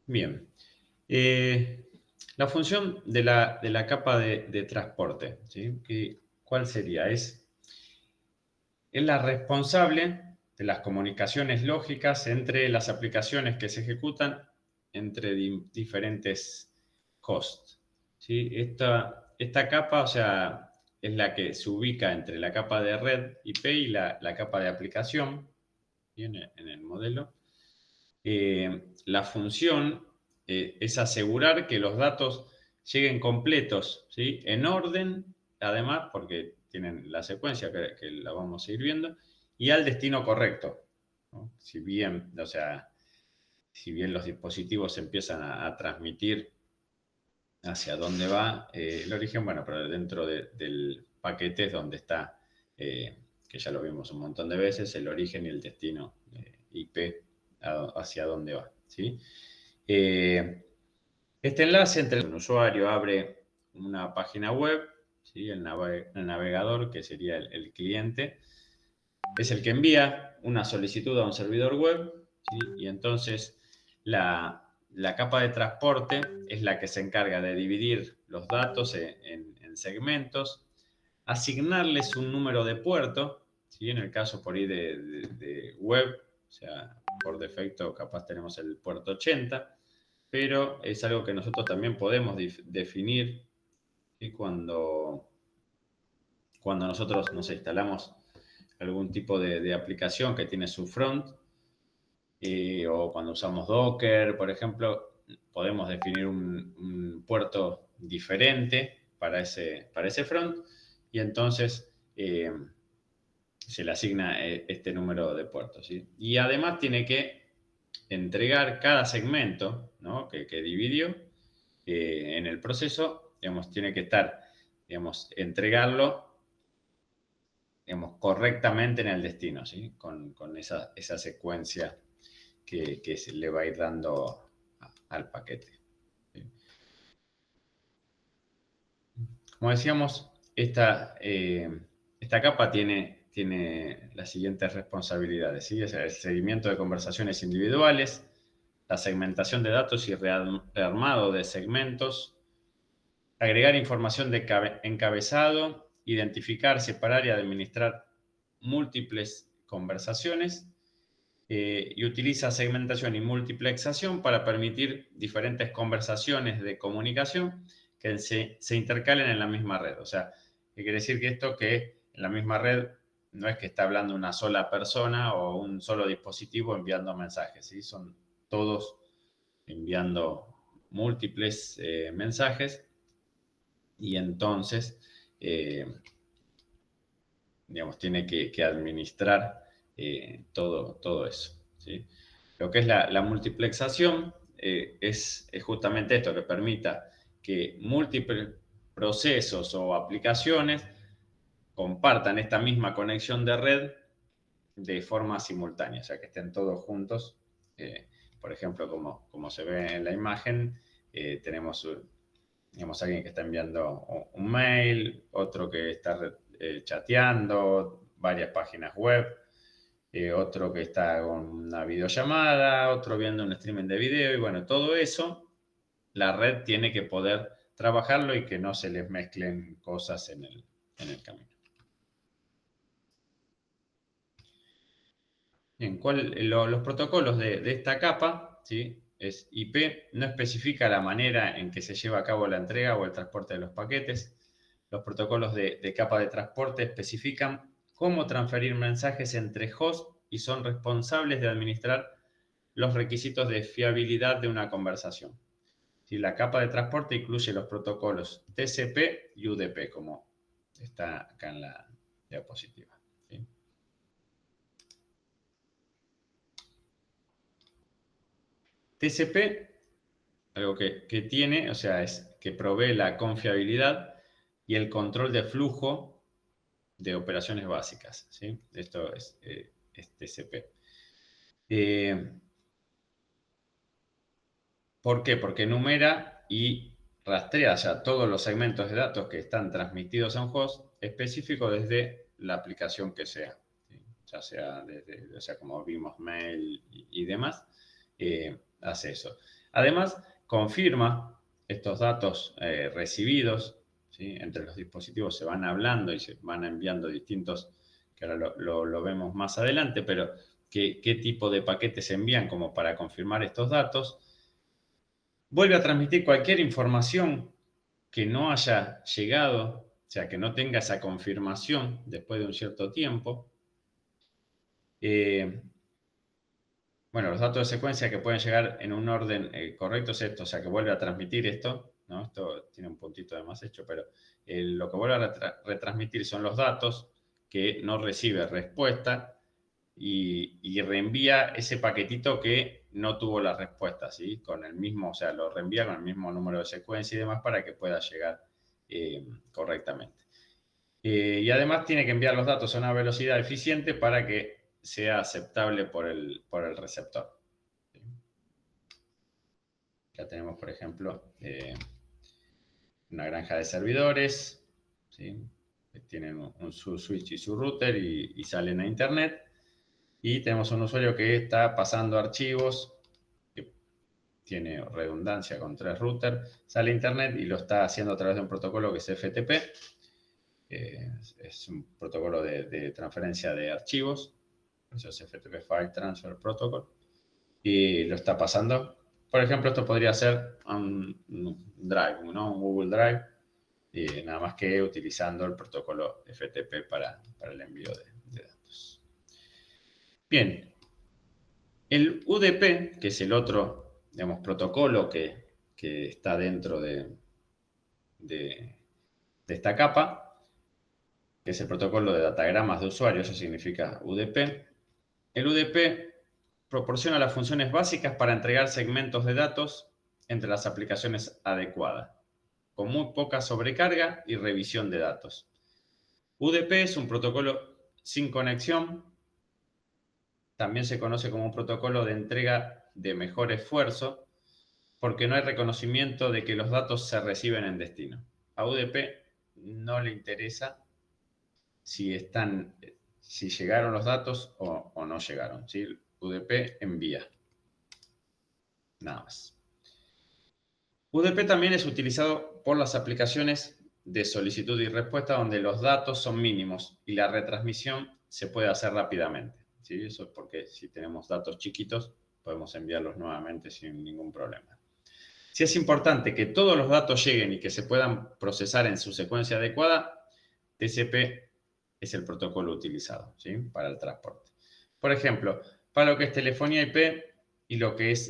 Bien. La función de la capa de transporte, ¿sí? ¿Cuál sería? Es la responsable de las comunicaciones lógicas entre las aplicaciones que se ejecutan entre diferentes hosts, ¿sí? Esta capa, o sea, es la que se ubica entre la capa de red IP y la capa de aplicación, ¿sí? En el modelo. La función es asegurar que los datos lleguen completos, ¿sí? En orden, además, porque tienen la secuencia que la vamos a ir viendo, y al destino correcto, ¿no? Si bien, o sea, si bien los dispositivos empiezan a transmitir hacia dónde va el origen, bueno, pero dentro del paquete es donde está, que ya lo vimos un montón de veces, el origen y el destino IP hacia dónde va, ¿sí? Este enlace entre un usuario abre una página web, ¿sí? El navegador, que sería el cliente, es el que envía una solicitud a un servidor web, ¿sí? Y entonces la capa de transporte es la que se encarga de dividir los datos en segmentos, asignarles un número de puerto, ¿sí? En el caso por ahí de web, o sea, por defecto capaz tenemos el puerto 80, pero es algo que nosotros también podemos definir, ¿sí? Cuando nosotros nos instalamos algún tipo de aplicación que tiene su front, o cuando usamos Docker, por ejemplo, podemos definir un puerto diferente para ese front, y entonces se le asigna este número de puertos, ¿sí? Y además tiene que entregar cada segmento, ¿no? que dividió en el proceso, digamos, tiene que estar, digamos, entregarlo, digamos, correctamente en el destino, ¿sí? Con esa secuencia que se le va a ir dando al paquete, ¿sí? Como decíamos, esta capa tiene las siguientes responsabilidades, ¿sí? Es el seguimiento de conversaciones individuales, la segmentación de datos y rearmado de segmentos, agregar información de encabezado, identificar, separar y administrar múltiples conversaciones, y utiliza segmentación y multiplexación para permitir diferentes conversaciones de comunicación que se intercalen en la misma red. O sea, ¿qué quiere decir que esto? Que en la misma red no es que está hablando una sola persona o un solo dispositivo enviando mensajes, ¿sí? Son todos enviando múltiples mensajes, y entonces, digamos, tiene que administrar todo eso, ¿sí? Lo que es la multiplexación es justamente esto, que permita que múltiples procesos o aplicaciones compartan esta misma conexión de red de forma simultánea, o sea, que estén todos juntos. Por ejemplo, como se ve en la imagen, tenemos, digamos, alguien que está enviando un mail, otro que está chateando, varias páginas web, otro que está con una videollamada, otro viendo un streaming de video, y bueno, todo eso la red tiene que poder trabajarlo y que no se les mezclen cosas en el camino. Bien, los protocolos de esta capa, ¿sí? Es IP, no especifica la manera en que se lleva a cabo la entrega o el transporte de los paquetes. Los protocolos de capa de transporte especifican cómo transferir mensajes entre hosts y son responsables de administrar los requisitos de fiabilidad de una conversación. Si la capa de transporte incluye los protocolos TCP y UDP, como está acá en la diapositiva, ¿sí? TCP, algo que tiene, o sea, es que provee la confiabilidad y el control de flujo de operaciones básicas, ¿sí? Esto es TCP. ¿Por qué? Porque enumera y rastrea ya todos los segmentos de datos que están transmitidos a un host específico desde la aplicación que sea, ¿sí? Ya sea, o sea, como vimos, mail y demás. hace eso. Además, confirma estos datos recibidos, ¿sí? Entre los dispositivos se van hablando y se van enviando distintos, que ahora lo vemos más adelante, pero qué tipo de paquetes se envían como para confirmar estos datos. Vuelve a transmitir cualquier información que no haya llegado, o sea, que no tenga esa confirmación después de un cierto tiempo. Eh, bueno, los datos de secuencia que pueden llegar en un orden correcto es esto, o sea, que vuelve a transmitir esto, ¿no? Esto tiene un puntito de más hecho, pero lo que vuelve a retransmitir son los datos que no recibe respuesta y reenvía ese paquetito que no tuvo la respuesta, ¿sí? Con el mismo, o sea, lo reenvía con el mismo número de secuencia y demás para que pueda llegar correctamente. Y además tiene que enviar los datos a una velocidad eficiente para que sea aceptable por el receptor. ¿Sí? Acá tenemos, por ejemplo, una granja de servidores, ¿sí? Que tienen su switch y su router y salen a internet. Y tenemos un usuario que está pasando archivos, que tiene redundancia con 3 routers, sale a internet y lo está haciendo a través de un protocolo que es FTP. Es un protocolo de transferencia de archivos, eso es FTP File Transfer Protocol, y lo está pasando. Por ejemplo, esto podría ser un Drive, ¿no? Un Google Drive, y nada más que utilizando el protocolo FTP para el envío de datos. Bien, el UDP, que es el otro, digamos, protocolo que está dentro de esta capa, que es el protocolo de datagramas de usuario, eso significa UDP. El UDP proporciona las funciones básicas para entregar segmentos de datos entre las aplicaciones adecuadas, con muy poca sobrecarga y revisión de datos. UDP es un protocolo sin conexión, también se conoce como un protocolo de entrega de mejor esfuerzo, porque no hay reconocimiento de que los datos se reciben en destino. A UDP no le interesa si llegaron los datos o no llegaron. ¿Sí? UDP envía. Nada más. UDP también es utilizado por las aplicaciones de solicitud y respuesta donde los datos son mínimos y la retransmisión se puede hacer rápidamente. ¿Sí? Eso es porque si tenemos datos chiquitos podemos enviarlos nuevamente sin ningún problema. Si es importante que todos los datos lleguen y que se puedan procesar en su secuencia adecuada, TCP es el protocolo utilizado, ¿sí? Para el transporte. Por ejemplo, para lo que es telefonía IP y lo que es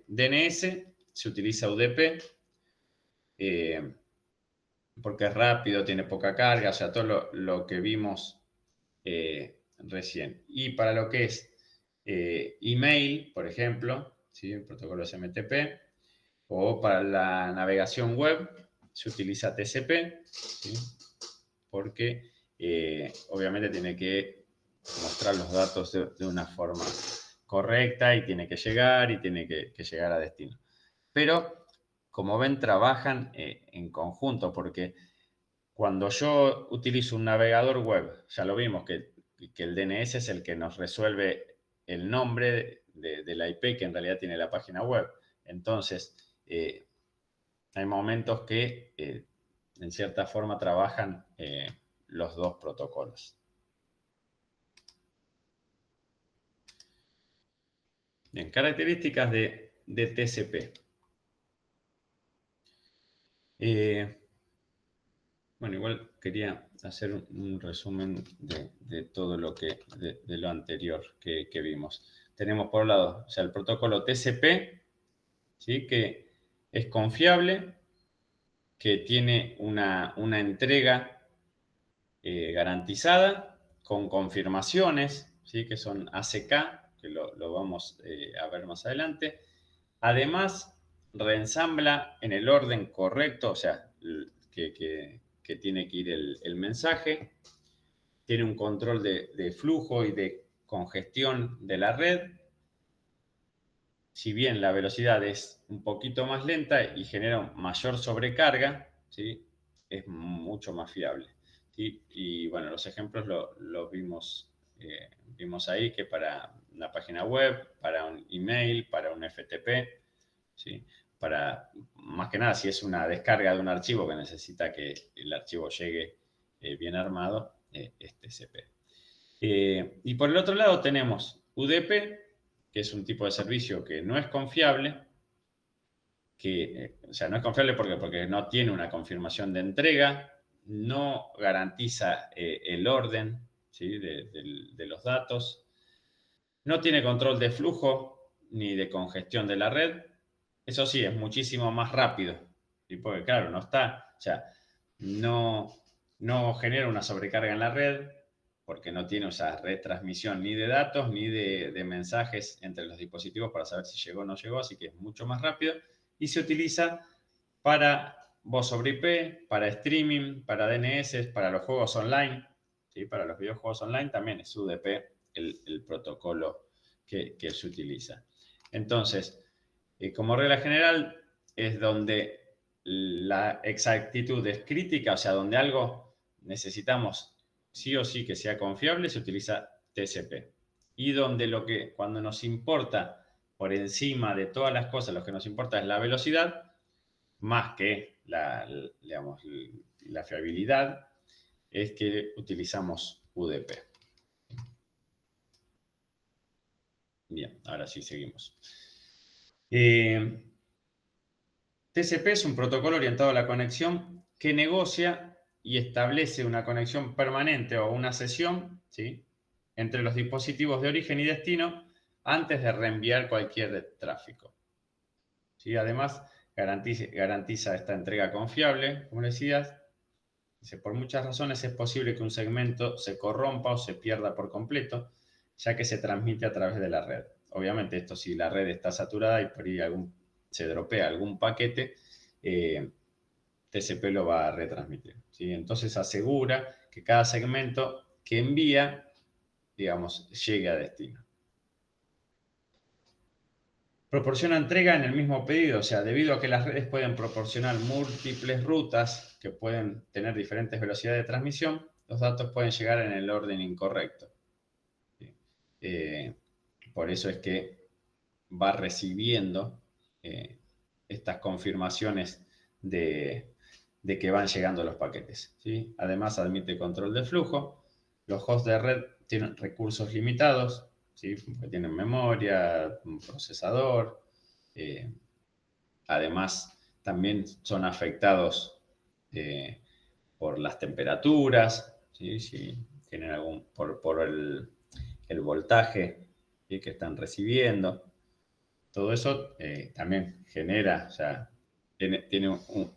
DNS, se utiliza UDP porque es rápido, tiene poca carga, o sea, todo lo que vimos recién. Y para lo que es email, por ejemplo, ¿sí? El protocolo SMTP, o para la navegación web se utiliza TCP, ¿sí? Porque obviamente tiene que mostrar los datos de una forma correcta y tiene que llegar y tiene que llegar a destino. Pero, como ven, trabajan en conjunto porque cuando yo utilizo un navegador web, ya lo vimos que el DNS es el que nos resuelve el nombre de la IP que en realidad tiene la página web. Entonces, hay momentos que en cierta forma trabajan los dos protocolos. Bien, características de TCP. Bueno, igual quería hacer un resumen de todo lo de lo anterior que vimos. Tenemos por un lado, o sea, el protocolo TCP, ¿sí? Que es confiable, que tiene una entrega garantizada con confirmaciones, ¿sí? Que son ACK, que lo vamos a ver más adelante. Además, reensambla en el orden correcto, o sea, que tiene que ir el mensaje. Tiene un control de flujo y de congestión de la red. Si bien la velocidad es un poquito más lenta y genera mayor sobrecarga, ¿sí? Es mucho más fiable. ¿Sí? Y bueno, los ejemplos los vimos Vimos ahí que para una página web, para un email, para un FTP, ¿sí? Más que nada, si es una descarga de un archivo que necesita que el archivo llegue bien armado, es TCP. Y por el otro lado tenemos UDP, que es un tipo de servicio que no es confiable, o sea, no es confiable porque no tiene una confirmación de entrega, no garantiza el orden, ¿sí? de los datos, no tiene control de flujo ni de congestión de la red. Eso sí, es muchísimo más rápido, ¿sí? Porque claro, o sea, no genera una sobrecarga en la red, porque no tiene esa retransmisión ni de datos ni de mensajes entre los dispositivos para saber si llegó o no llegó, así que es mucho más rápido y se utiliza para voz sobre IP, para streaming, para DNS, para los juegos online, ¿sí? Para los videojuegos online también es UDP el protocolo que se utiliza. Entonces, como regla general, es donde la exactitud es crítica, o sea, donde algo necesitamos sí o sí que sea confiable, se utiliza TCP. Y donde cuando nos importa por encima de todas las cosas, lo que nos importa es la velocidad, más que digamos, la fiabilidad, es que utilizamos UDP. Bien, ahora sí seguimos. TCP es un protocolo orientado a la conexión que negocia y establece una conexión permanente o una sesión, ¿sí? entre los dispositivos de origen y destino antes de reenviar cualquier tráfico. ¿Sí? Además, garantiza esta entrega confiable, como decías. Dice, por muchas razones es posible que un segmento se corrompa o se pierda por completo, ya que se transmite a través de la red. Obviamente esto si la red está saturada y por ahí se dropea algún paquete, TCP lo va a retransmitir, ¿sí? Entonces asegura que cada segmento que envía, digamos, llegue a destino. Proporciona entrega en el mismo pedido, o sea, debido a que las redes pueden proporcionar múltiples rutas que pueden tener diferentes velocidades de transmisión, los datos pueden llegar en el orden incorrecto. ¿Sí? Por eso es que va recibiendo estas confirmaciones de que van llegando los paquetes, ¿sí? Además, admite control de flujo. Los hosts de red tienen recursos limitados, ¿sí? Porque tienen memoria, un procesador. Además, también son afectados por las temperaturas, ¿sí? Si tienen por el voltaje, ¿sí? que están recibiendo. Todo eso también genera, o sea, tiene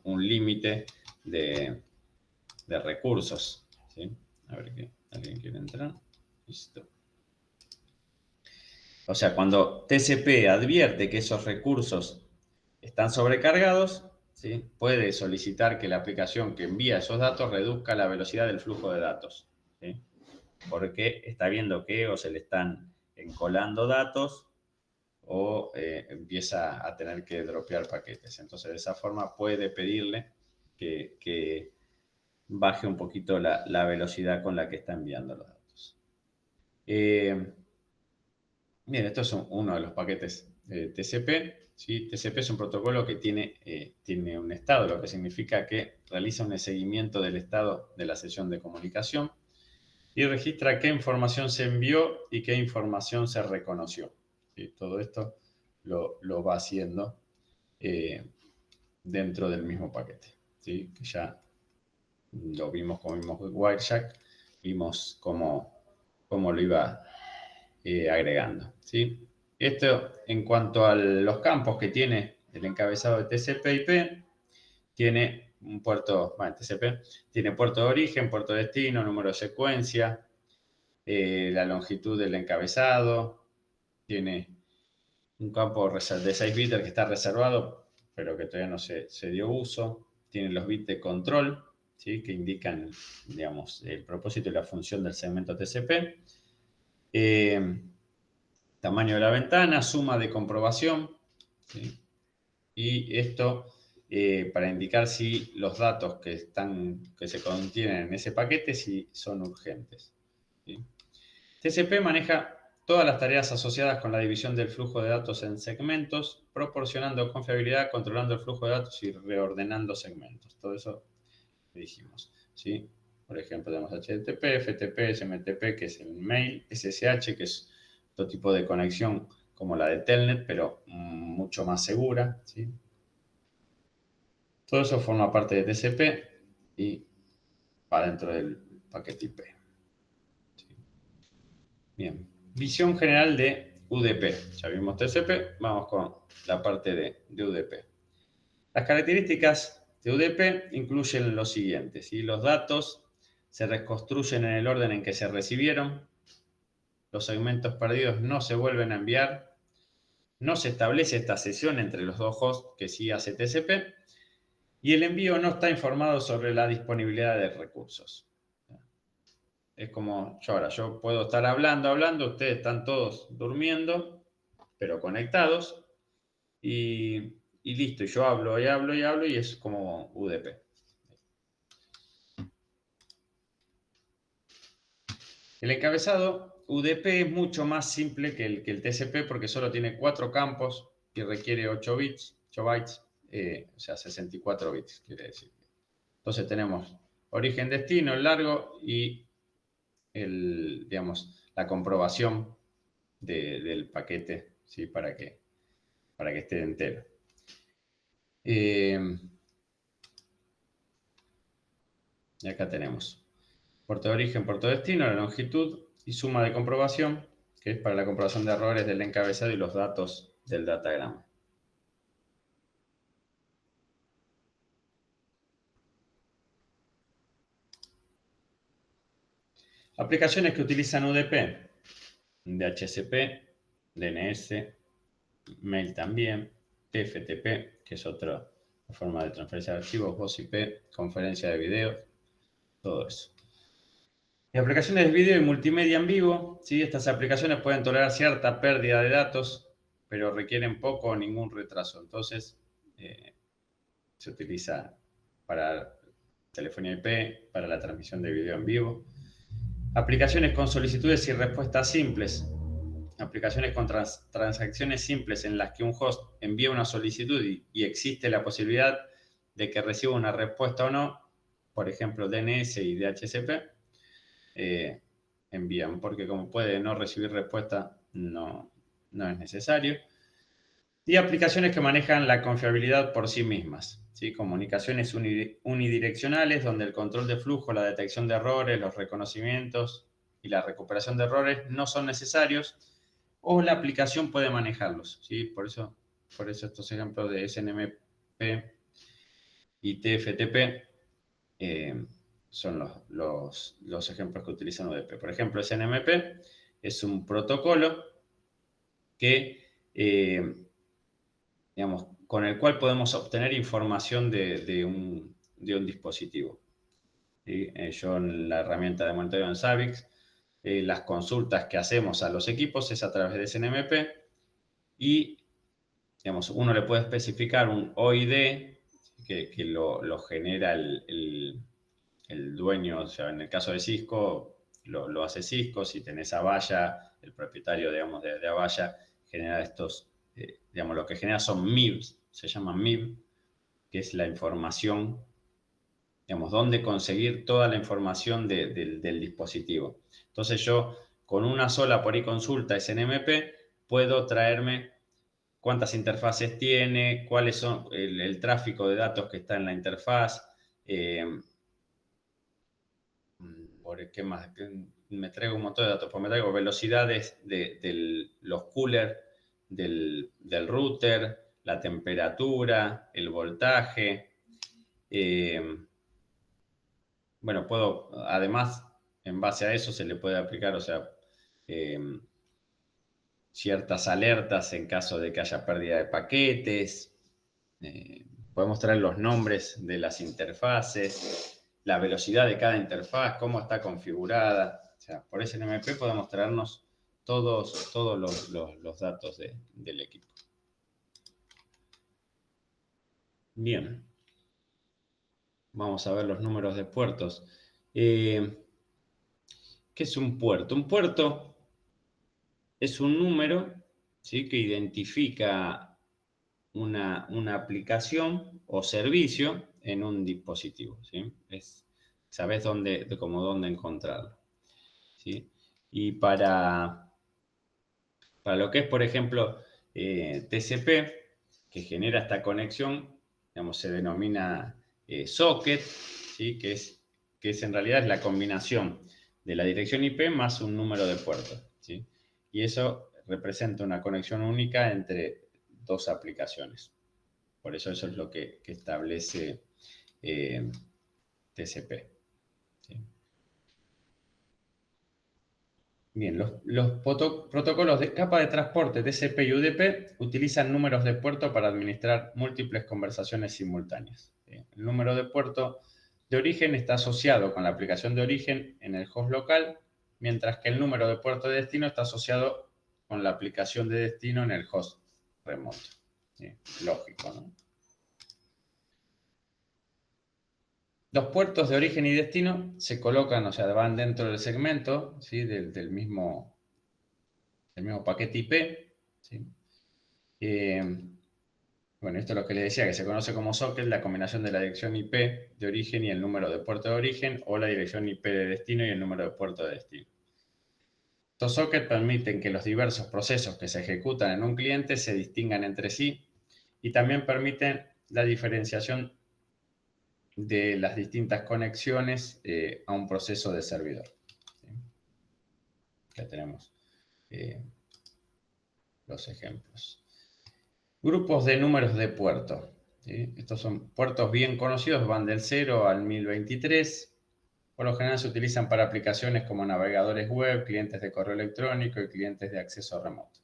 un límite de recursos, ¿sí? A ver que alguien quiere entrar. Listo. O sea, cuando TCP advierte que esos recursos están sobrecargados, ¿sí? puede solicitar que la aplicación que envía esos datos reduzca la velocidad del flujo de datos, ¿sí? Porque está viendo que o se le están encolando datos o empieza a tener que dropear paquetes. Entonces, de esa forma puede pedirle que baje un poquito la velocidad con la que está enviando los datos. Bien, esto es uno de los paquetes TCP. ¿Sí? TCP es un protocolo que tiene un estado, lo que significa que realiza un seguimiento del estado de la sesión de comunicación y registra qué información se envió y qué información se reconoció. ¿Sí? Todo esto lo va haciendo dentro del mismo paquete. ¿Sí? Que ya lo vimos como vimos Wireshark, vimos cómo lo iba agregando. ¿Sí? Esto en cuanto a los campos que tiene el encabezado de TCP/IP, tiene un puerto, bueno, TCP, tiene puerto de origen, puerto de destino, número de secuencia, la longitud del encabezado, tiene un campo de 6 bits que está reservado, pero que todavía no se dio uso, tiene los bits de control, ¿sí? que indican, digamos, el propósito y la función del segmento TCP. Tamaño de la ventana, suma de comprobación, ¿sí? Y esto para indicar si los datos que se contienen en ese paquete si son urgentes, ¿sí? TCP maneja todas las tareas asociadas con la división del flujo de datos en segmentos, proporcionando confiabilidad, controlando el flujo de datos y reordenando segmentos. Todo eso dijimos, ¿sí? Por ejemplo, tenemos HTTP, FTP, SMTP, que es el mail, SSH, que es otro tipo de conexión como la de Telnet, pero mucho más segura, ¿sí? Todo eso forma parte de TCP y va dentro del paquete IP. ¿Sí? Bien, visión general de UDP. Ya vimos TCP, vamos con la parte de UDP. Las características de UDP incluyen lo siguiente, ¿sí? Los datos se reconstruyen en el orden en que se recibieron, los segmentos perdidos no se vuelven a enviar, no se establece esta sesión entre los dos hosts que sí hace TCP y el envío no está informado sobre la disponibilidad de recursos. Es como yo puedo estar hablando, ustedes están todos durmiendo, pero conectados, y listo, y yo hablo y es como UDP. El encabezado UDP es mucho más simple que el TCP porque solo tiene 4 campos y requiere 8 bits, 8 bytes, o sea, 64 bits, quiere decir. Entonces tenemos origen, destino, el largo y digamos, la comprobación del paquete, ¿sí? Para que esté entero. Y acá tenemos puerto de origen, puerto de destino, la longitud y suma de comprobación, que es para la comprobación de errores del encabezado y los datos del datagrama. Aplicaciones que utilizan UDP, DHCP, DNS, mail también, TFTP, que es otra forma de transferencia de archivos, voz IP, conferencia de video, todo eso. En aplicaciones de video y multimedia en vivo, ¿sí? Estas aplicaciones pueden tolerar cierta pérdida de datos, pero requieren poco o ningún retraso. Entonces, se utiliza para telefonía IP, para la transmisión de video en vivo. Aplicaciones con solicitudes y respuestas simples. Aplicaciones con transacciones simples en las que un host envía una solicitud y existe la posibilidad de que reciba una respuesta o no, por ejemplo, DNS y DHCP, envían, porque como puede no recibir respuesta, no es necesario. Y aplicaciones que manejan la confiabilidad por sí mismas, ¿sí? Comunicaciones unidireccionales, donde el control de flujo, la detección de errores, los reconocimientos y la recuperación de errores no son necesarios, o la aplicación puede manejarlos, ¿sí? Por eso estos ejemplos de SNMP y TFTP son los ejemplos que utilizan UDP. Por ejemplo, SNMP es un protocolo que, digamos, con el cual podemos obtener información de un dispositivo. ¿Sí? Yo en la herramienta de monitoreo en Savix, las consultas que hacemos a los equipos es a través de SNMP y, digamos, uno le puede especificar un OID que lo genera el dueño, o sea, en el caso de Cisco, lo hace Cisco. Si tenés Avaya, el propietario, digamos, de Avaya, genera estos, digamos, lo que genera son MIBs, se llaman MIB, que es la información, digamos, dónde conseguir toda la información del dispositivo. Entonces yo, con una sola por ahí consulta SNMP, puedo traerme cuántas interfaces tiene, cuáles son el tráfico de datos que está en la interfaz, por qué más, me traigo un montón de datos, pues me traigo velocidades de los coolers del router, la temperatura, el voltaje. Bueno, además, en base a eso se le puede aplicar, o sea, ciertas alertas en caso de que haya pérdida de paquetes. Podemos traer los nombres de las interfaces, la velocidad de cada interfaz, cómo está configurada. O sea, por SNMP podemos traernos todos los datos del equipo. Bien. Vamos a ver los números de puertos. ¿Qué es un puerto? Un puerto es un número, ¿sí?, que identifica una aplicación o servicio en un dispositivo, ¿sí? Sabes dónde encontrarlo, ¿sí? Y para lo que es, por ejemplo, TCP, que genera esta conexión, digamos, se denomina socket, ¿sí?, que es en realidad la combinación de la dirección IP más un número de puerto, ¿sí? Y eso representa una conexión única entre dos aplicaciones. Por eso es lo que establece TCP, ¿sí? Bien, los protocolos de capa de transporte TCP y UDP utilizan números de puerto para administrar múltiples conversaciones simultáneas. El número de puerto de origen está asociado con la aplicación de origen en el host local, mientras que el número de puerto de destino está asociado con la aplicación de destino en el host remoto. ¿Sí? Lógico, ¿no? Los puertos de origen y destino se colocan, o sea, van dentro del segmento, ¿sí?, del mismo paquete IP, ¿sí? Eh, bueno, esto es lo que le decía, que se conoce como socket, la combinación de la dirección IP de origen y el número de puerto de origen, o la dirección IP de destino y el número de puerto de destino. Estos sockets permiten que los diversos procesos que se ejecutan en un cliente se distingan entre sí y también permiten la diferenciación de las distintas conexiones a un proceso de servidor, ¿sí? Ya tenemos los ejemplos. Grupos de números de puerto, ¿sí? Estos son puertos bien conocidos, van del 0 al 1023. Por lo general se utilizan para aplicaciones como navegadores web, clientes de correo electrónico y clientes de acceso remoto.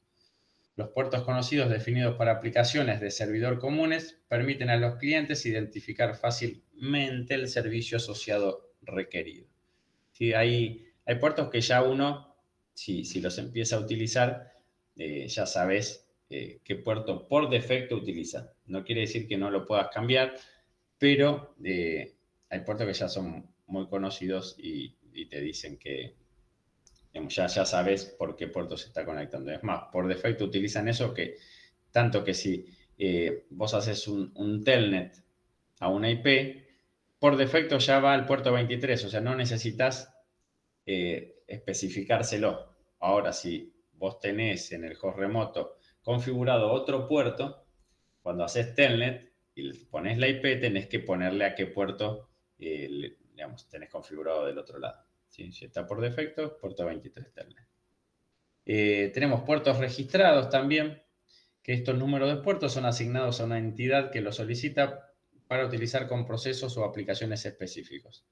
Los puertos conocidos definidos para aplicaciones de servidor comunes permiten a los clientes identificar fácilmente el servicio asociado requerido. ¿Sí? Hay puertos que ya uno, si los empieza a utilizar, ya sabes qué puerto por defecto utiliza. No quiere decir que no lo puedas cambiar, pero hay puertos que ya son muy conocidos y te dicen que, digamos, ya sabes por qué puerto se está conectando. Es más, por defecto utilizan eso, que tanto que si vos haces un telnet a una IP, por defecto ya va al puerto 23, o sea, no necesitas especificárselo. Ahora, si vos tenés en el host remoto configurado otro puerto, cuando haces telnet y pones la IP, tenés que ponerle a qué puerto digamos, tenés configurado del otro lado, ¿sí? Si está por defecto, puerto 23 telnet. Tenemos puertos registrados también, que estos números de puertos son asignados a una entidad que lo solicita para utilizar con procesos o aplicaciones específicos.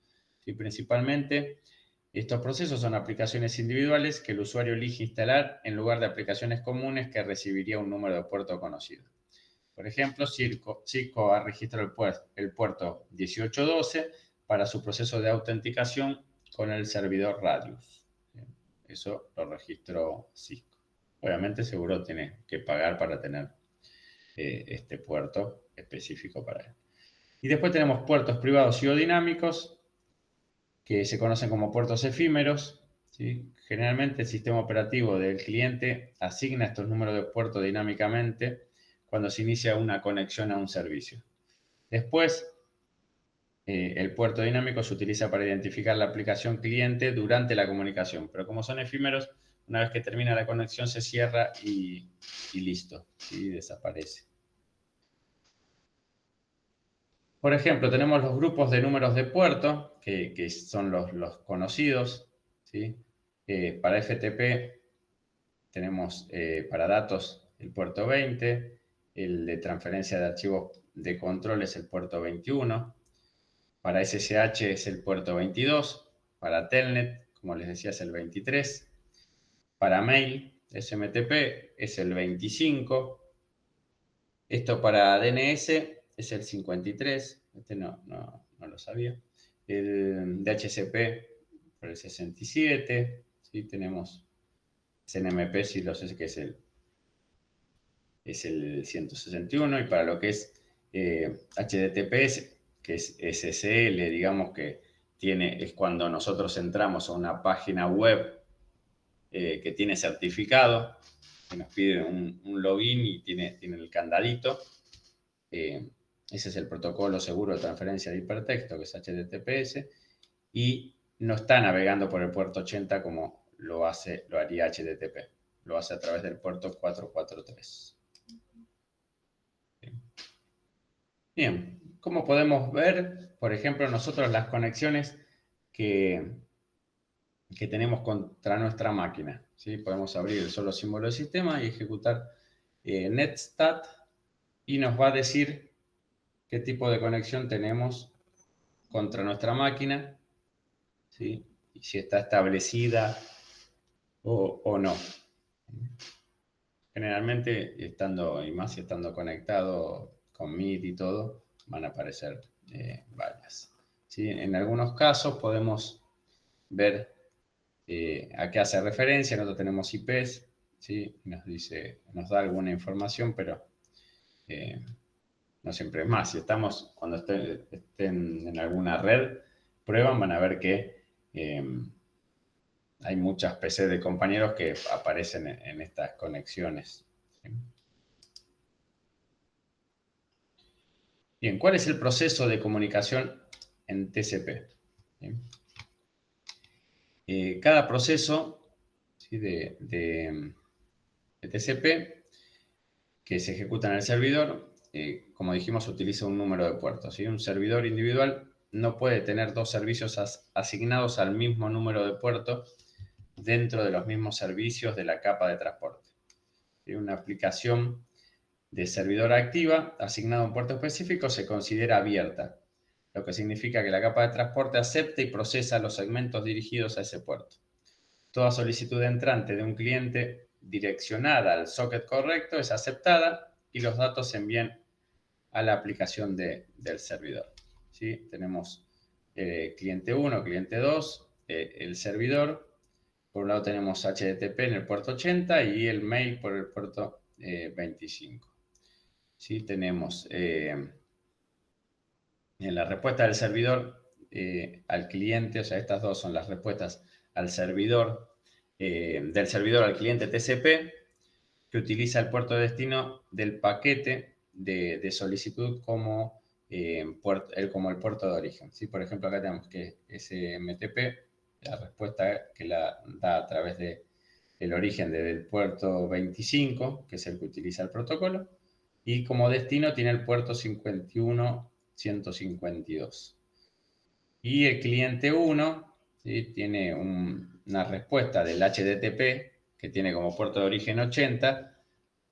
Y principalmente, estos procesos son aplicaciones individuales que el usuario elige instalar en lugar de aplicaciones comunes que recibiría un número de puerto conocido. Por ejemplo, Cisco ha registrado el puerto 1812 para su proceso de autenticación con el servidor Radius. Eso lo registró Cisco. Obviamente, seguro tiene que pagar para tener este puerto específico para él. Y después tenemos puertos privados y o dinámicos, que se conocen como puertos efímeros, ¿sí? Generalmente el sistema operativo del cliente asigna estos números de puerto dinámicamente cuando se inicia una conexión a un servicio. Después, el puerto dinámico se utiliza para identificar la aplicación cliente durante la comunicación, pero como son efímeros, una vez que termina la conexión se cierra y listo, ¿sí? Desaparece. Por ejemplo, tenemos los grupos de números de puerto, que son los conocidos, ¿sí? Para FTP tenemos para datos el puerto 20, el de transferencia de archivos de control es el puerto 21, para SSH es el puerto 22, para Telnet, como les decía, es el 23, para mail, SMTP, es el 25, esto para DNS es el 53, este no lo sabía. El DHCP por el 67, ¿sí? Tenemos CNMP, si lo sé que es el 161, y para lo que es HTTPS, que es SSL, digamos que es cuando nosotros entramos a una página web que tiene certificado, que nos pide un login y tiene el candadito. Ese es el protocolo seguro de transferencia de hipertexto, que es HTTPS, y no está navegando por el puerto 80 como lo haría HTTP. Lo hace a través del puerto 443. Bien, como podemos ver, por ejemplo, nosotros las conexiones que tenemos contra nuestra máquina, ¿sí? Podemos abrir el solo símbolo del sistema y ejecutar netstat y nos va a decir qué tipo de conexión tenemos contra nuestra máquina, ¿sí? Y si está establecida o no. Generalmente, estando, y más si estando conectado con Meet y todo, van a aparecer varias. ¿Sí? En algunos casos podemos ver a qué hace referencia. Nosotros tenemos IPs, ¿sí? Nos da alguna información, pero no siempre es más. Si estamos, cuando estén en alguna red, prueban, van a ver que hay muchas PC de compañeros que aparecen en estas conexiones. ¿Sí? Bien, ¿cuál es el proceso de comunicación en TCP? Cada proceso, ¿sí? de TCP que se ejecuta en el servidor, como dijimos, utiliza un número de puertos. ¿Sí? Un servidor individual no puede tener dos servicios asignados al mismo número de puertos dentro de los mismos servicios de la capa de transporte. ¿Sí? Una aplicación de servidor activa asignada a un puerto específico se considera abierta, lo que significa que la capa de transporte acepta y procesa los segmentos dirigidos a ese puerto. Toda solicitud entrante de un cliente direccionada al socket correcto es aceptada y los datos se envían a la aplicación del servidor. ¿Sí? Tenemos cliente 1, cliente 2, el servidor. Por un lado tenemos HTTP en el puerto 80 y el mail por el puerto 25. ¿Sí? Tenemos en la respuesta del servidor al cliente, o sea, estas dos son las respuestas al servidor, del servidor al cliente TCP, que utiliza el puerto de destino del paquete de solicitud como el puerto de origen. ¿Sí? Por ejemplo, acá tenemos que SMTP, la respuesta que la da a través del origen del puerto 25, que es el que utiliza el protocolo, y como destino tiene el puerto 51.152. Y el cliente 1, ¿sí? Tiene una respuesta del HTTP que tiene como puerto de origen 80,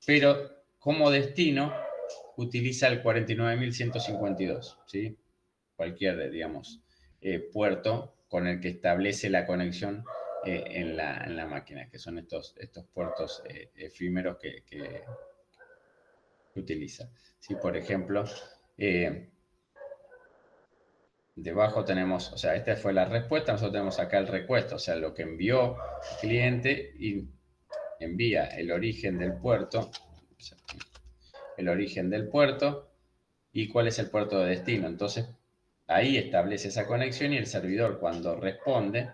pero como destino utiliza el 49.152, ¿sí? Cualquier, digamos, puerto con el que establece la conexión en la máquina, que son estos puertos efímeros que utiliza. ¿Sí? Por ejemplo, debajo tenemos, o sea, esta fue la respuesta, nosotros tenemos acá el request, o sea, lo que envió el cliente y envía el origen del puerto, y cuál es el puerto de destino. Entonces, ahí establece esa conexión y el servidor cuando responde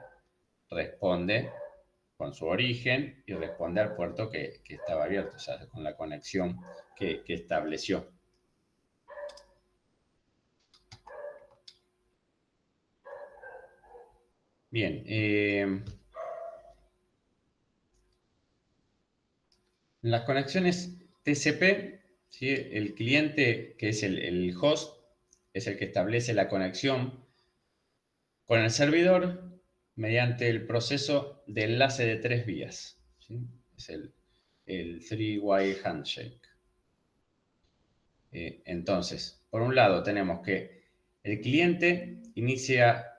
con su origen y responde al puerto que estaba abierto, o sea, con la conexión que estableció. Bien, en las conexiones TCP, ¿sí? El cliente, que es el host, es el que establece la conexión con el servidor mediante el proceso de enlace de 3 vías. ¿Sí? Es el three-way handshake. Entonces, por un lado tenemos que el cliente inicia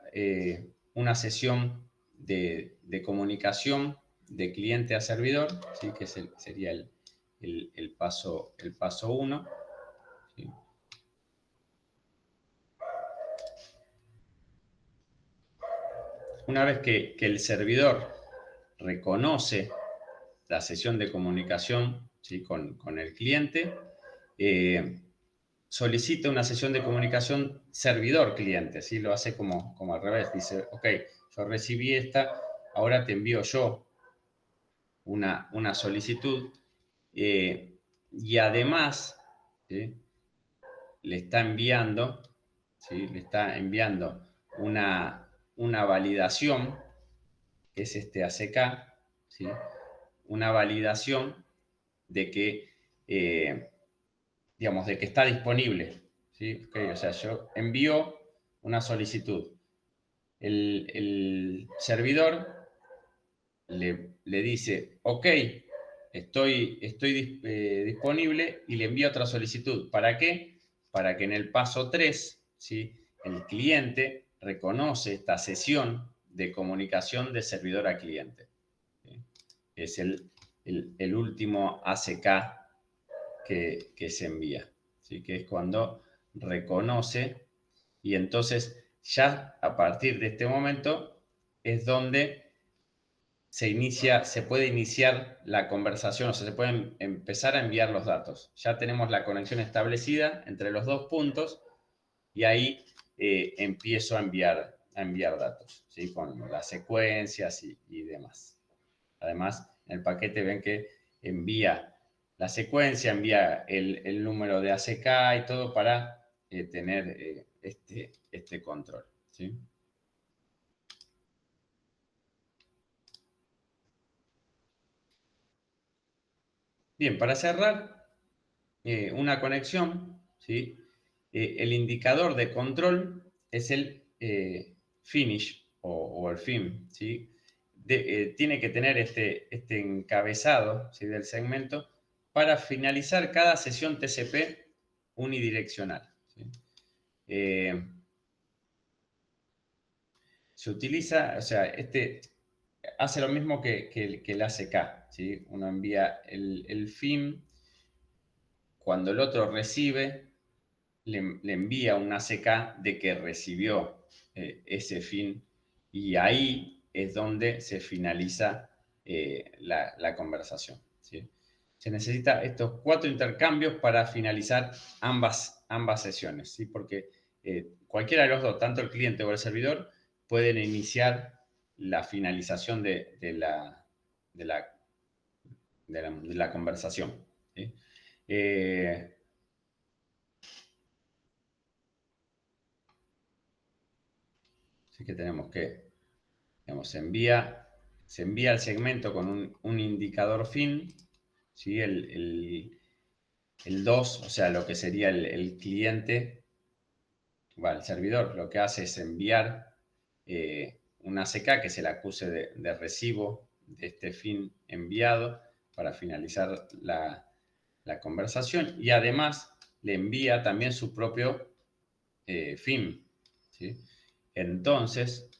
una sesión de comunicación de cliente a servidor, ¿sí? Que sería el paso 1. ¿Sí? Una vez que el servidor reconoce la sesión de comunicación, ¿sí? con el cliente, solicita una sesión de comunicación servidor-cliente, ¿sí? Lo hace como al revés, dice, ok, yo recibí esta, ahora te envío yo una solicitud y además, ¿sí?, le está enviando, ¿sí?, le está enviando una validación, que es este ACK, ¿sí?, una validación de que, digamos, de que está disponible, ¿sí? Okay, o sea, yo envío una solicitud. El servidor le dice, ok, estoy disponible, y le envía otra solicitud. ¿Para qué? Para que en el paso 3, ¿sí?, el cliente reconoce esta sesión de comunicación de servidor a cliente, ¿sí? Es el último ACK que se envía, ¿sí?, que es cuando reconoce, y entonces ya a partir de este momento es donde se puede iniciar la conversación, o sea, se pueden empezar a enviar los datos. Ya tenemos la conexión establecida entre los dos puntos y ahí empiezo a enviar datos, ¿sí?, con las secuencias y demás. Además, en el paquete ven que envía la secuencia, envía el número de ACK y todo para tener este control, ¿sí? Bien, para cerrar una conexión, ¿sí?, el indicador de control es el finish o el fin, ¿sí? Tiene que tener este encabezado, ¿sí?, del segmento para finalizar cada sesión TCP unidireccional, ¿sí? Eh, Se utiliza, o sea, hace lo mismo que el ACK, ¿sí? Uno envía el FIM, cuando el otro recibe, le envía un ACK de que recibió ese FIM, y ahí es donde se finaliza la conversación, ¿sí? Se necesita estos 4 intercambios para finalizar ambas sesiones, ¿sí? Porque cualquiera de los dos, tanto el cliente o el servidor, pueden iniciar la finalización de la conversación, ¿sí? Eh, Así que tenemos que, digamos, se envía el segmento con un indicador fin, ¿sí? El 2, o sea, lo que sería el cliente, el servidor, lo que hace es enviar una ACK que se le acuse de recibo de este fin enviado para finalizar la conversación, y además le envía también su propio fin, ¿sí? Entonces,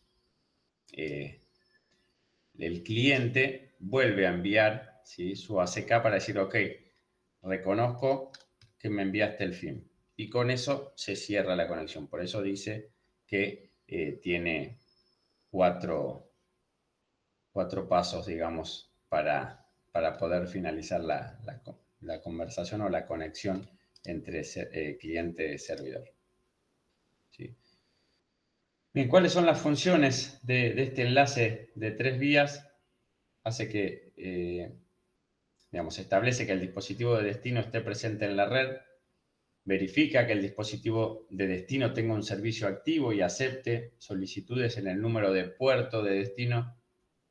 el cliente vuelve a enviar, ¿sí?, su ACK para decir, ok, reconozco que me enviaste el fin. Y con eso se cierra la conexión. Por eso dice que tiene cuatro pasos, digamos, para poder finalizar la conversación o la conexión entre cliente y servidor, ¿sí? Bien, ¿cuáles son las funciones de este enlace de 3 vías? Hace que, digamos, establece que el dispositivo de destino esté presente en la red, verifica que el dispositivo de destino tenga un servicio activo y acepte solicitudes en el número de puerto de destino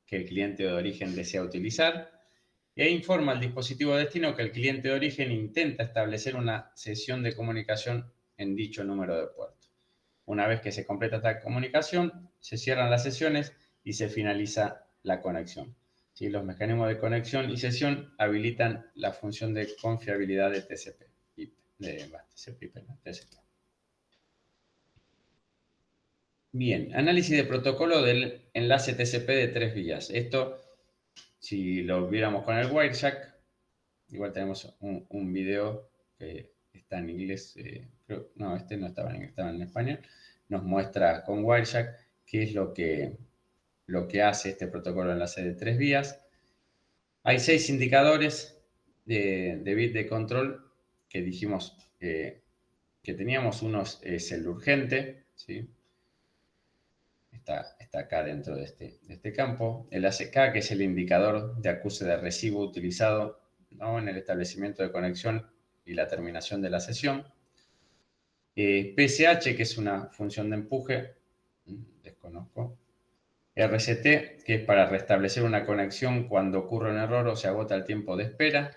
que el cliente de origen desea utilizar, e informa al dispositivo de destino que el cliente de origen intenta establecer una sesión de comunicación en dicho número de puerto. Una vez que se completa esta comunicación, se cierran las sesiones y se finaliza la conexión, ¿sí? Los mecanismos de conexión y sesión habilitan la función de confiabilidad de TCP. Bien, análisis de protocolo del enlace TCP de 3 vías. Esto, si lo viéramos con el Wireshark, igual tenemos un video que está en inglés, no, este no estaba en inglés, estaba en español. Nos muestra con Wireshark qué es lo que hace este protocolo de enlace de 3 vías. Hay 6 indicadores de bit de control que dijimos que teníamos. Uno es el urgente, ¿sí? está acá dentro de este campo. El ACK, que es el indicador de acuse de recibo utilizado, ¿no?, en el establecimiento de conexión y la terminación de la sesión. PSH, que es una función de empuje, desconozco. RCT, que es para restablecer una conexión cuando ocurre un error o se agota el tiempo de espera.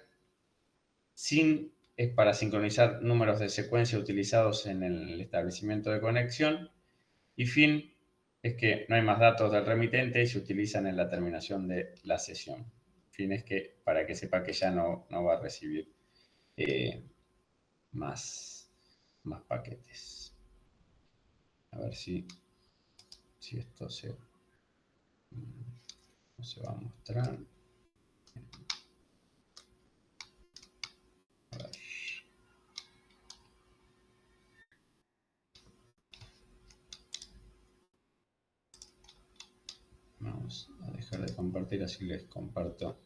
SYN es para sincronizar números de secuencia utilizados en el establecimiento de conexión. Y FIN es que no hay más datos del remitente y se utilizan en la terminación de la sesión. FIN es que para que sepa que ya no va a recibir más paquetes. A ver si esto no se va a mostrar. A ver. Vamos a dejar de compartir, así les comparto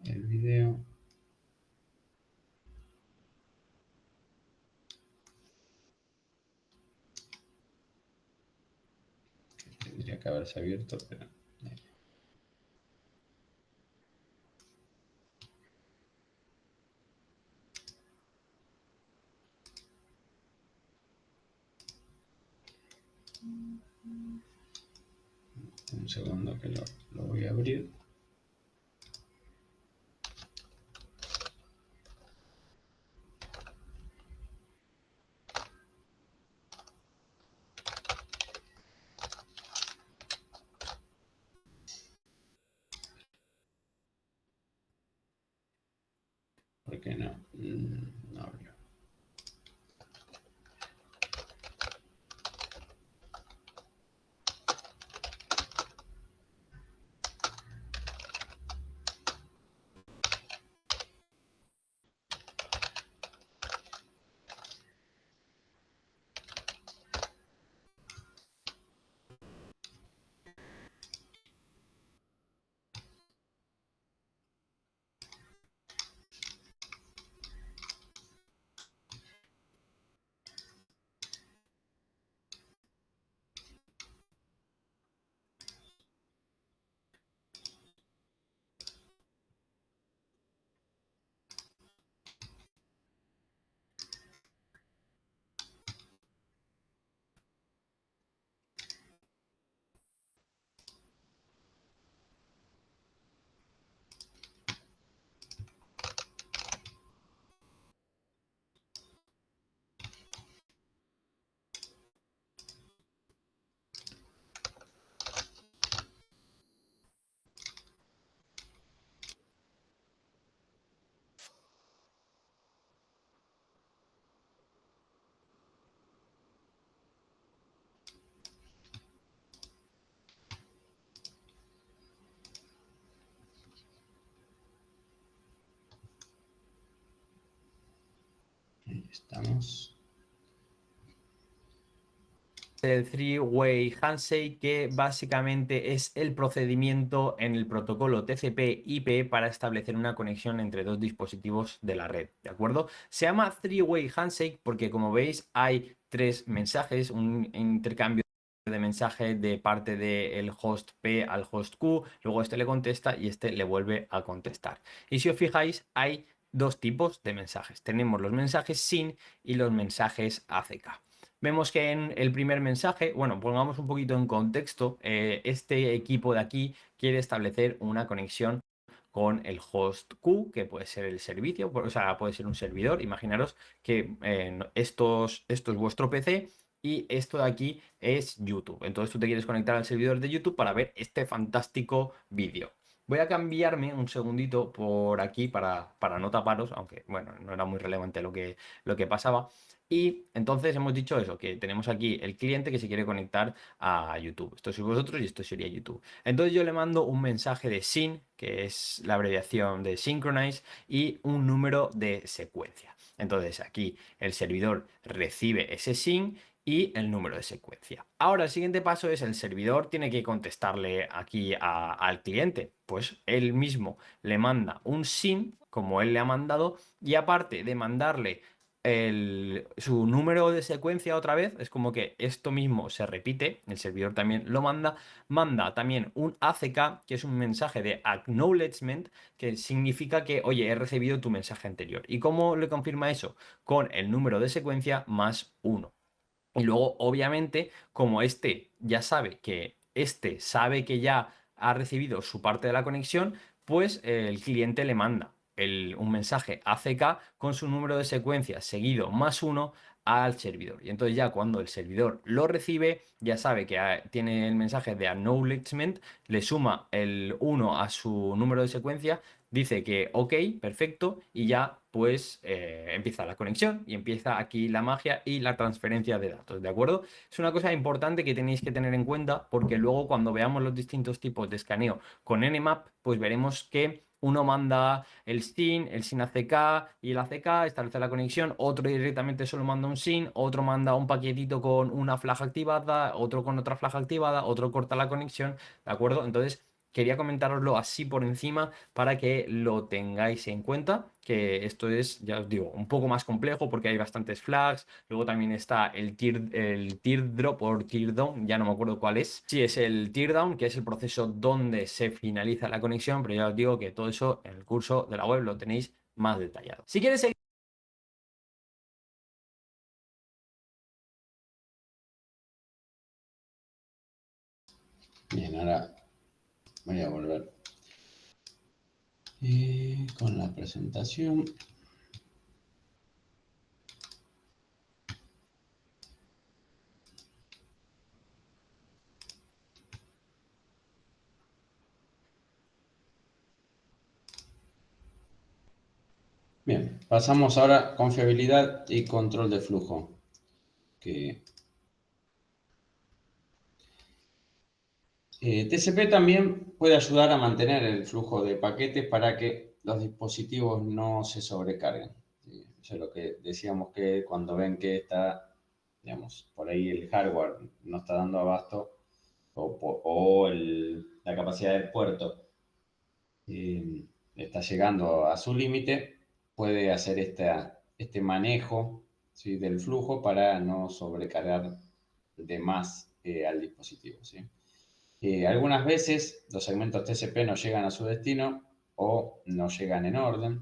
el video. Tendría que haberse abierto, pero... Un segundo que lo voy a abrir. ¿Por qué no? No abrió. Ahí estamos. El three-way handshake, que básicamente es el procedimiento en el protocolo TCP/IP para establecer una conexión entre dos dispositivos de la red, ¿de acuerdo? Se llama three-way handshake porque, como veis, hay tres mensajes, un intercambio de mensaje de parte del host P al host Q, luego este le contesta y este le vuelve a contestar. Y si os fijáis, hay dos tipos de mensajes. Tenemos los mensajes SYN y los mensajes ACK. Vemos que en el primer mensaje, bueno, pongamos un poquito en contexto, este equipo de aquí quiere establecer una conexión con el host Q, que puede ser el servicio, o sea, puede ser un servidor. Imaginaros que esto es vuestro PC y esto de aquí es YouTube. Entonces tú te quieres conectar al servidor de YouTube para ver este fantástico vídeo. Voy a cambiarme un segundito por aquí para no taparos, aunque bueno, no era muy relevante lo que pasaba. Y entonces hemos dicho eso, que tenemos aquí el cliente que se quiere conectar a YouTube. Esto sois vosotros y esto sería YouTube. Entonces yo le mando un mensaje de SYN, que es la abreviación de Synchronize, y un número de secuencia. Entonces aquí el servidor recibe ese SYN y el número de secuencia. Ahora el siguiente paso es el servidor tiene que contestarle aquí al cliente. Pues él mismo le manda un SYN, como él le ha mandado, y aparte de mandarle su número de secuencia otra vez. Es como que esto mismo se repite, el servidor también lo manda también un ACK, que es un mensaje de acknowledgement, que significa que, oye, he recibido tu mensaje anterior. ¿Y cómo le confirma eso? Con el número de secuencia más 1. Y luego, obviamente, como este sabe que ya ha recibido su parte de la conexión, pues el cliente le manda un mensaje ACK con su número de secuencia seguido más 1 al servidor. Y entonces ya cuando el servidor lo recibe, ya sabe que tiene el mensaje de acknowledgement, le suma el 1 a su número de secuencia, dice que ok, perfecto, y ya pues empieza la conexión y empieza aquí la magia y la transferencia de datos, ¿de acuerdo? Es una cosa importante que tenéis que tener en cuenta porque luego cuando veamos los distintos tipos de escaneo con Nmap, pues veremos que uno manda el SYN ACK y el ACK establece la conexión, otro directamente solo manda un SYN, otro manda un paquetito con una flag activada, otro con otra flag activada, otro corta la conexión, ¿de acuerdo? Entonces, quería comentároslo así por encima para que lo tengáis en cuenta, que esto es, ya os digo, un poco más complejo porque hay bastantes flags. Luego también está el teardrop o teardown, ya no me acuerdo cuál es. Sí, es el teardown, que es el proceso donde se finaliza la conexión, pero ya os digo que todo eso en el curso de la web lo tenéis más detallado. Si quieres seguir... Bien, ahora voy a volver con la presentación. Bien, pasamos ahora a confiabilidad y control de flujo. Que, TCP también puede ayudar a mantener el flujo de paquetes para que los dispositivos no se sobrecarguen. ¿Sí? Eso es lo que decíamos, que cuando ven que está, digamos, por ahí el hardware no está dando abasto o la capacidad del puerto está llegando a su límite, puede hacer este manejo, ¿sí?, del flujo para no sobrecargar de más al dispositivo, ¿sí? Algunas veces los segmentos TCP no llegan a su destino o no llegan en orden.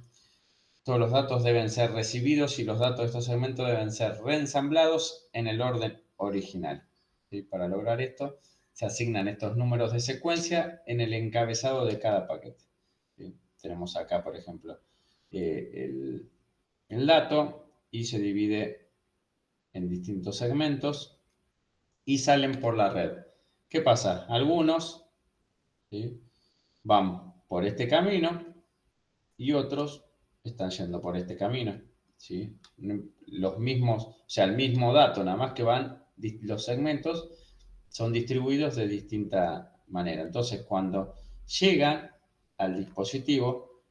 Todos los datos deben ser recibidos y los datos de estos segmentos deben ser reensamblados en el orden original. ¿Sí? Para lograr esto, se asignan estos números de secuencia en el encabezado de cada paquete. ¿Sí? Tenemos acá, por ejemplo, el dato y se divide en distintos segmentos y salen por la red. ¿Qué pasa? Algunos, ¿sí?, van por este camino y otros están yendo por este camino, ¿sí? Los mismos, o sea, el mismo dato, nada más que los segmentos son distribuidos de distinta manera. Entonces, cuando llegan al dispositivo,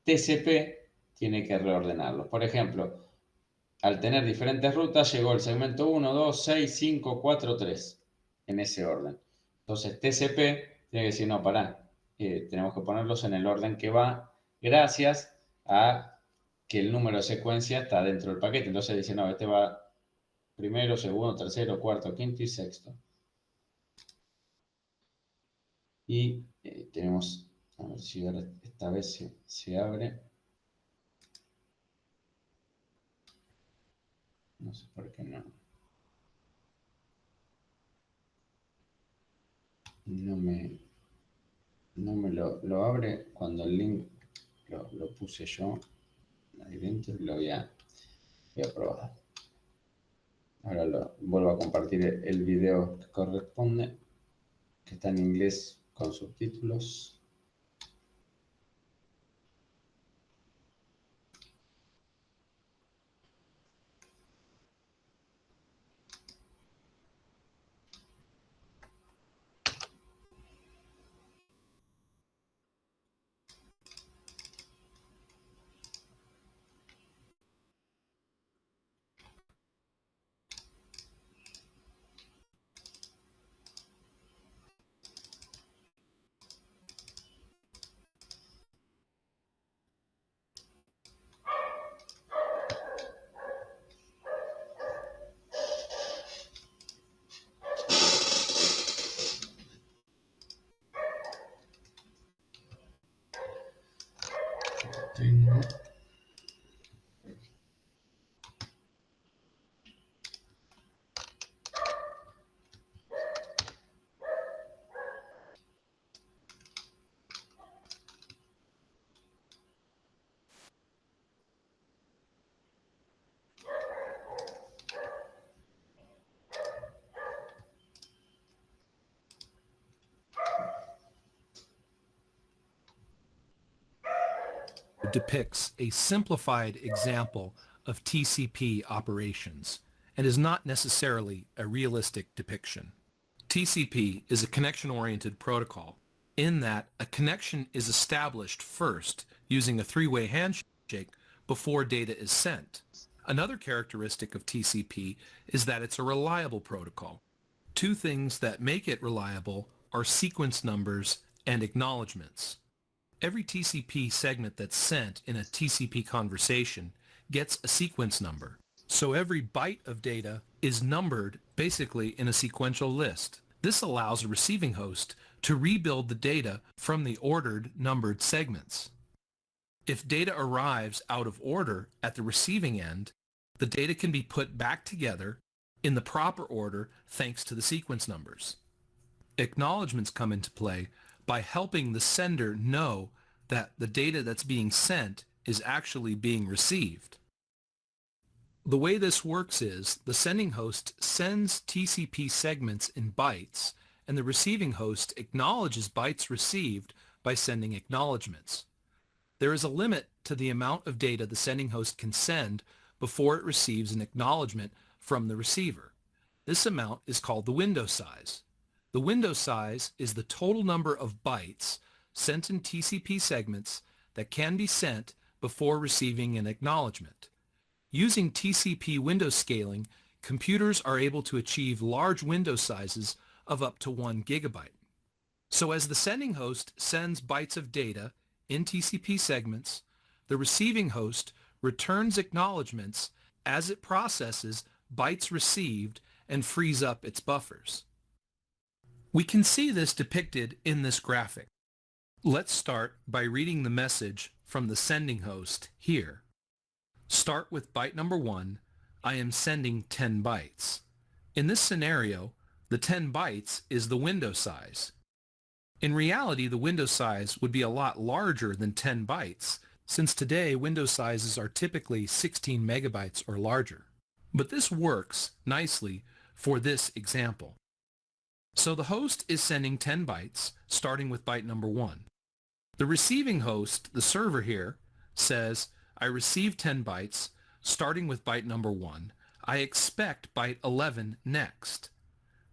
TCP tiene que reordenarlos. Por ejemplo, al tener diferentes rutas, llegó el segmento 1, 2, 6, 5, 4, 3, en ese orden. Entonces, TCP tiene que decir, no, pará, tenemos que ponerlos en el orden que va, gracias a que el número de secuencia está dentro del paquete. Entonces dice, no, este va primero, segundo, tercero, cuarto, quinto y sexto. Y tenemos, a ver si ahora esta vez se abre. No sé por qué no. No me lo abre cuando el link lo puse yo ahí dentro y lo voy a probar. Ahora vuelvo a compartir el video que corresponde, que está en inglés con subtítulos. depicts a simplified example of TCP operations and is not necessarily a realistic depiction. TCP is a connection-oriented protocol in that a connection is established first using a three-way handshake before data is sent. Another characteristic of TCP is that it's a reliable protocol. Two things that make it reliable are sequence numbers and acknowledgements. Every TCP segment that's sent in a TCP conversation gets a sequence number. So every byte of data is numbered basically in a sequential list. This allows a receiving host to rebuild the data from the ordered numbered segments. If data arrives out of order at the receiving end, the data can be put back together in the proper order thanks to the sequence numbers. Acknowledgements come into play by helping the sender know that the data that's being sent is actually being received. The way this works is the sending host sends TCP segments in bytes, and the receiving host acknowledges bytes received by sending acknowledgements. There is a limit to the amount of data the sending host can send before it receives an acknowledgement from the receiver. This amount is called the window size. The window size is the total number of bytes sent in TCP segments that can be sent before receiving an acknowledgement. Using TCP window scaling, computers are able to achieve large window sizes of up to 1 gigabyte. So as the sending host sends bytes of data in TCP segments, the receiving host returns acknowledgements as it processes bytes received and frees up its buffers. We can see this depicted in this graphic. Let's start by reading the message from the sending host here. Start with byte number 1. I am sending 10 bytes. In this scenario, the 10 bytes is the window size. In reality, the window size would be a lot larger than 10 bytes, since today window sizes are typically 16 megabytes or larger. But this works nicely for this example. So the host is sending 10 bytes, starting with byte number 1. The receiving host, the server here, says, I received 10 bytes, starting with byte number 1. I expect byte 11 next.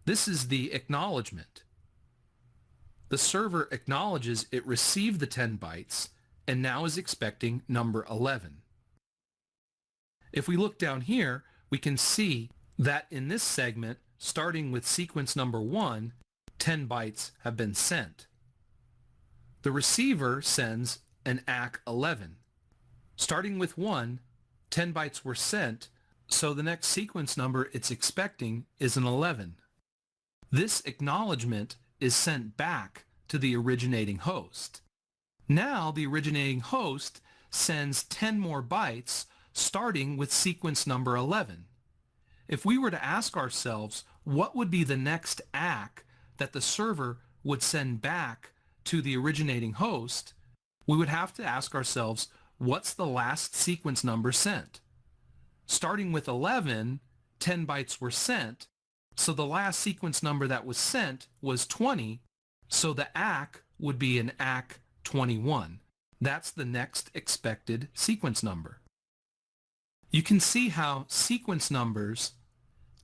This is the acknowledgement. The server acknowledges it received the 10 bytes and now is expecting number 11. If we look down here, we can see that in this segment, starting with sequence number 1, 10 bytes have been sent. The receiver sends an ACK 11. Starting with 1, 10 bytes were sent, so the next sequence number it's expecting is an 11. This acknowledgement is sent back to the originating host. Now the originating host sends 10 more bytes starting with sequence number 11. If we were to ask ourselves what would be the next ACK that the server would send back to the originating host, we would have to ask ourselves what's the last sequence number sent. Starting with 11, 10 bytes were sent, so the last sequence number that was sent was 20, so the ACK would be an ACK 21. That's the next expected sequence number. You can see how sequence numbers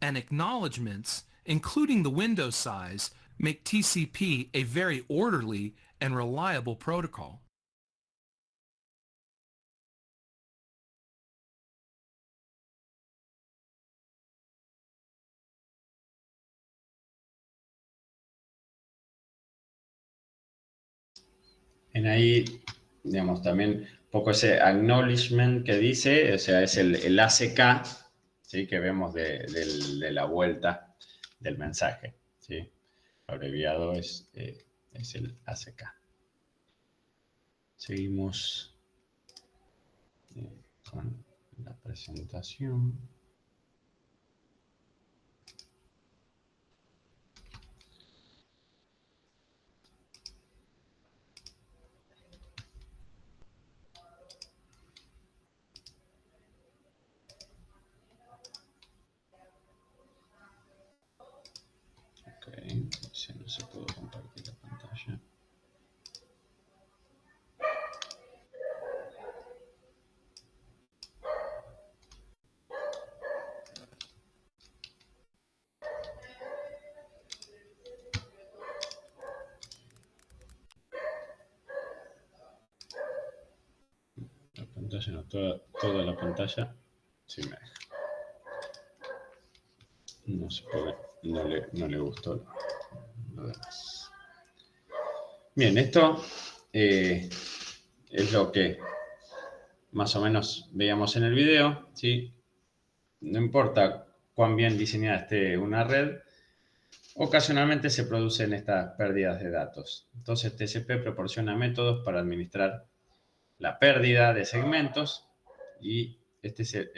and acknowledgements, including the window size, make TCP a very orderly and reliable protocol. En ahí, digamos, también un poco ese acknowledgement que dice, o sea, es el ACK, ¿sí? Que vemos de la vuelta del mensaje, ¿sí? Abreviado es el ACK. Seguimos con la presentación. Ok, si no se puede compartir la pantalla. lleno toda la pantalla. Sí me deja. No sé por qué no le gustó lo demás. Bien, esto es lo que más o menos veíamos en el video, ¿sí? No importa cuán bien diseñada esté una red, ocasionalmente se producen estas pérdidas de datos. Entonces, TCP proporciona métodos para administrar la pérdida de segmentos y este es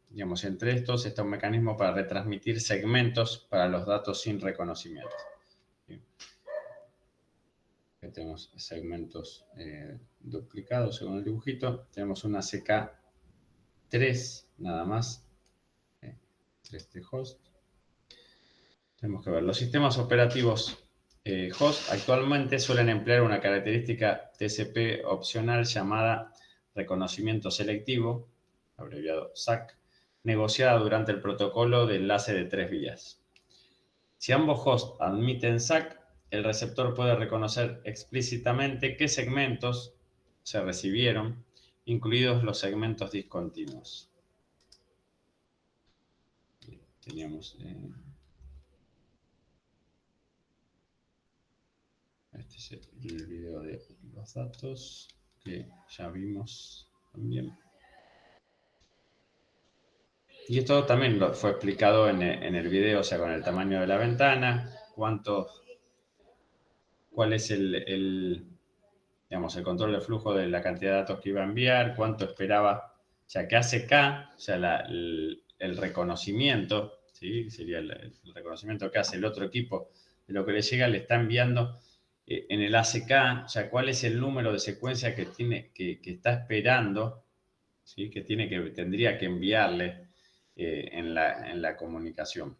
digamos, entre estos está un mecanismo para retransmitir segmentos para los datos sin reconocimiento. Aquí tenemos segmentos duplicados según el dibujito. Tenemos una CK3 nada más. 3 de host. Tenemos que ver. Los sistemas operativos host actualmente suelen emplear una característica TCP opcional llamada reconocimiento selectivo, abreviado SAC, negociada durante el protocolo de enlace de 3 vías. Si ambos hosts admiten SAC, el receptor puede reconocer explícitamente qué segmentos se recibieron, incluidos los segmentos discontinuos. Teníamos... este es el video de los datos que ya vimos también. Y esto también fue explicado en el video, o sea, con el tamaño de la ventana, cuál es digamos, el control de flujo de la cantidad de datos que iba a enviar, cuánto esperaba, o sea, que hace K, o sea, el reconocimiento, ¿sí? Sería el reconocimiento que hace el otro equipo de lo que le llega, le está enviando en el ACK, o sea, cuál es el número de secuencia que está esperando, ¿sí? Tendría que enviarle en la comunicación.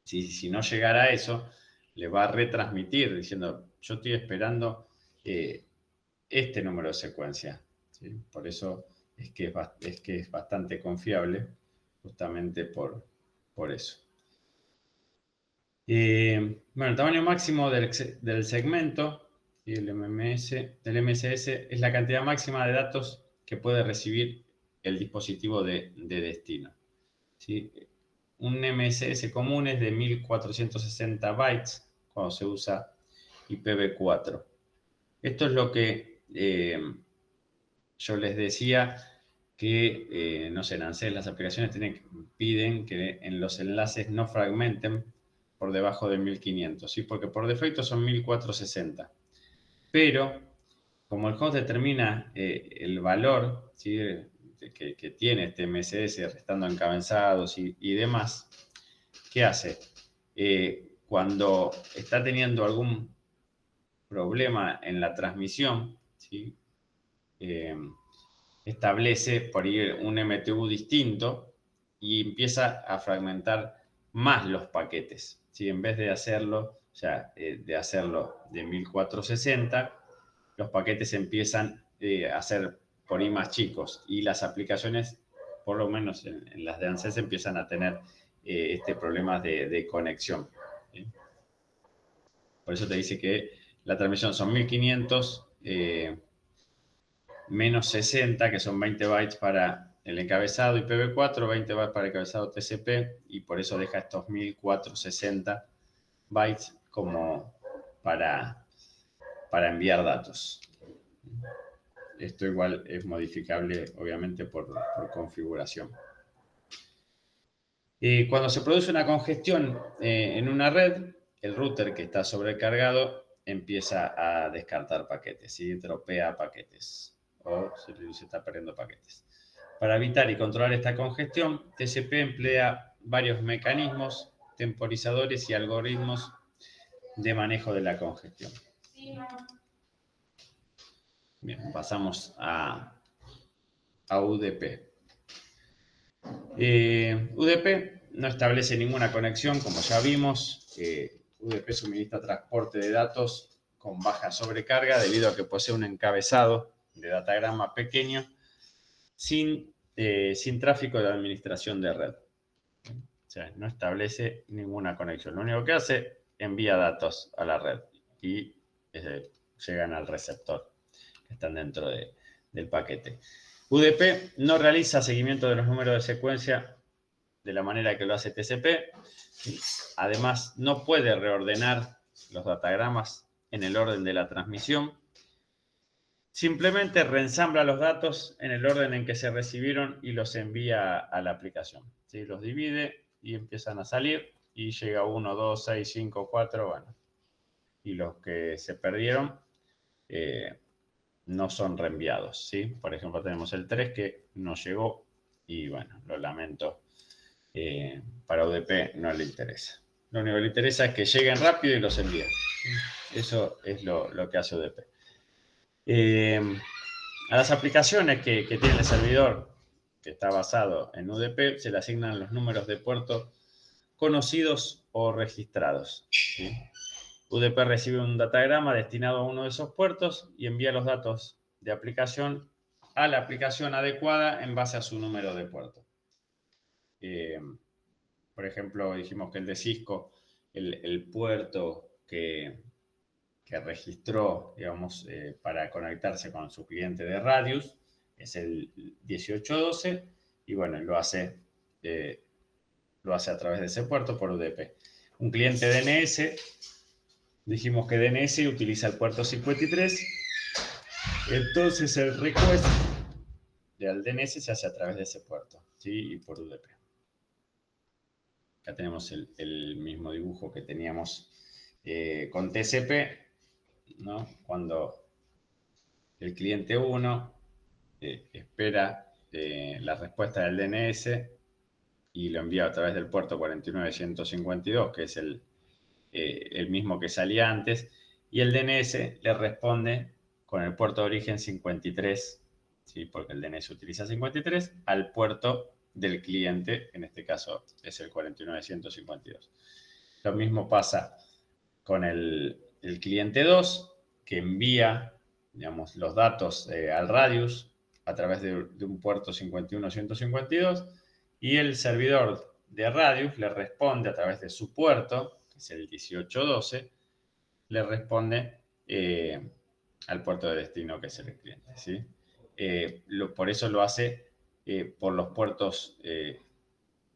Si no llegara a eso, le va a retransmitir diciendo, yo estoy esperando este número de secuencia, ¿sí? Por eso es que es bastante confiable, justamente por eso. Bueno, el tamaño máximo del segmento, ¿sí? del MSS, es la cantidad máxima de datos que puede recibir el dispositivo de destino, ¿sí? Un MSS común es de 1460 bytes cuando se usa IPv4. Esto es lo que yo les decía que, no sé, en ANSYS las aplicaciones piden que en los enlaces no fragmenten por debajo de 1500, ¿sí? Porque por defecto son 1460. Pero, como el host determina el valor, ¿sí? que tiene este MSS, restando encabezados y demás, ¿qué hace? Cuando está teniendo algún problema en la transmisión, ¿sí? Establece por ahí un MTU distinto y empieza a fragmentar más los paquetes, ¿sí? En vez de hacerlo, de 1460, los paquetes empiezan a ser por ahí más chicos y las aplicaciones, por lo menos en las de ANSYS, empiezan a tener este problema de conexión, ¿sí? Por eso te dice que la transmisión son 1500 menos 60, que son 20 bytes para el encabezado IPv4, 20 bytes para el encabezado TCP, y por eso deja estos 1460 bytes como para enviar datos. Esto igual es modificable, obviamente, por configuración. Cuando se produce una congestión en una red, el router que está sobrecargado empieza a descartar paquetes, ¿sí? Dropea paquetes o se está perdiendo paquetes. Para evitar y controlar esta congestión, TCP emplea varios mecanismos, temporizadores y algoritmos de manejo de la congestión. Bien, pasamos a UDP. UDP no establece ninguna conexión, como ya vimos. UDP suministra transporte de datos con baja sobrecarga debido a que posee un encabezado de datagrama pequeño sin tráfico de administración de red. O sea, no establece ninguna conexión. Lo único que hace, envía datos a la red y llegan al receptor que están dentro del paquete. UDP no realiza seguimiento de los números de secuencia de la manera que lo hace TCP. Además, no puede reordenar los datagramas en el orden de la transmisión. Simplemente reensambla los datos en el orden en que se recibieron y los envía a la aplicación. ¿Sí? Los divide y empiezan a salir y llega 1, 2, 6, 5, 4, bueno. Y los que se perdieron no son reenviados. ¿Sí? Por ejemplo, tenemos el 3 que no llegó y bueno, lo lamento. Para UDP no le interesa. Lo único que le interesa es que lleguen rápido y los envíen. Eso es lo que hace UDP. A las aplicaciones que tiene el servidor, que está basado en UDP, se le asignan los números de puerto conocidos o registrados. ¿Sí? UDP recibe un datagrama destinado a uno de esos puertos y envía los datos de aplicación a la aplicación adecuada en base a su número de puerto. Por ejemplo, dijimos que el de Cisco, el puerto que registró, digamos, para conectarse con su cliente de Radius es el 1812 y bueno, lo hace a través de ese puerto por UDP. Un cliente DNS, dijimos que DNS utiliza el puerto 53, entonces el request del DNS se hace a través de ese puerto, ¿sí? Y por UDP. Acá tenemos el mismo dibujo que teníamos con TCP, ¿no? Cuando el cliente 1 espera la respuesta del DNS y lo envía a través del puerto 49152, que es el mismo que salía antes, y el DNS le responde con el puerto de origen 53, ¿sí? Porque el DNS utiliza 53, al puerto del cliente, en este caso es el 49152. Lo mismo pasa con el cliente 2, que envía, digamos, los datos al Radius a través de un puerto 51152 y el servidor de Radius le responde a través de su puerto, que es el 1812, le responde al puerto de destino, que es el cliente. ¿Sí? Por eso lo hace por los puertos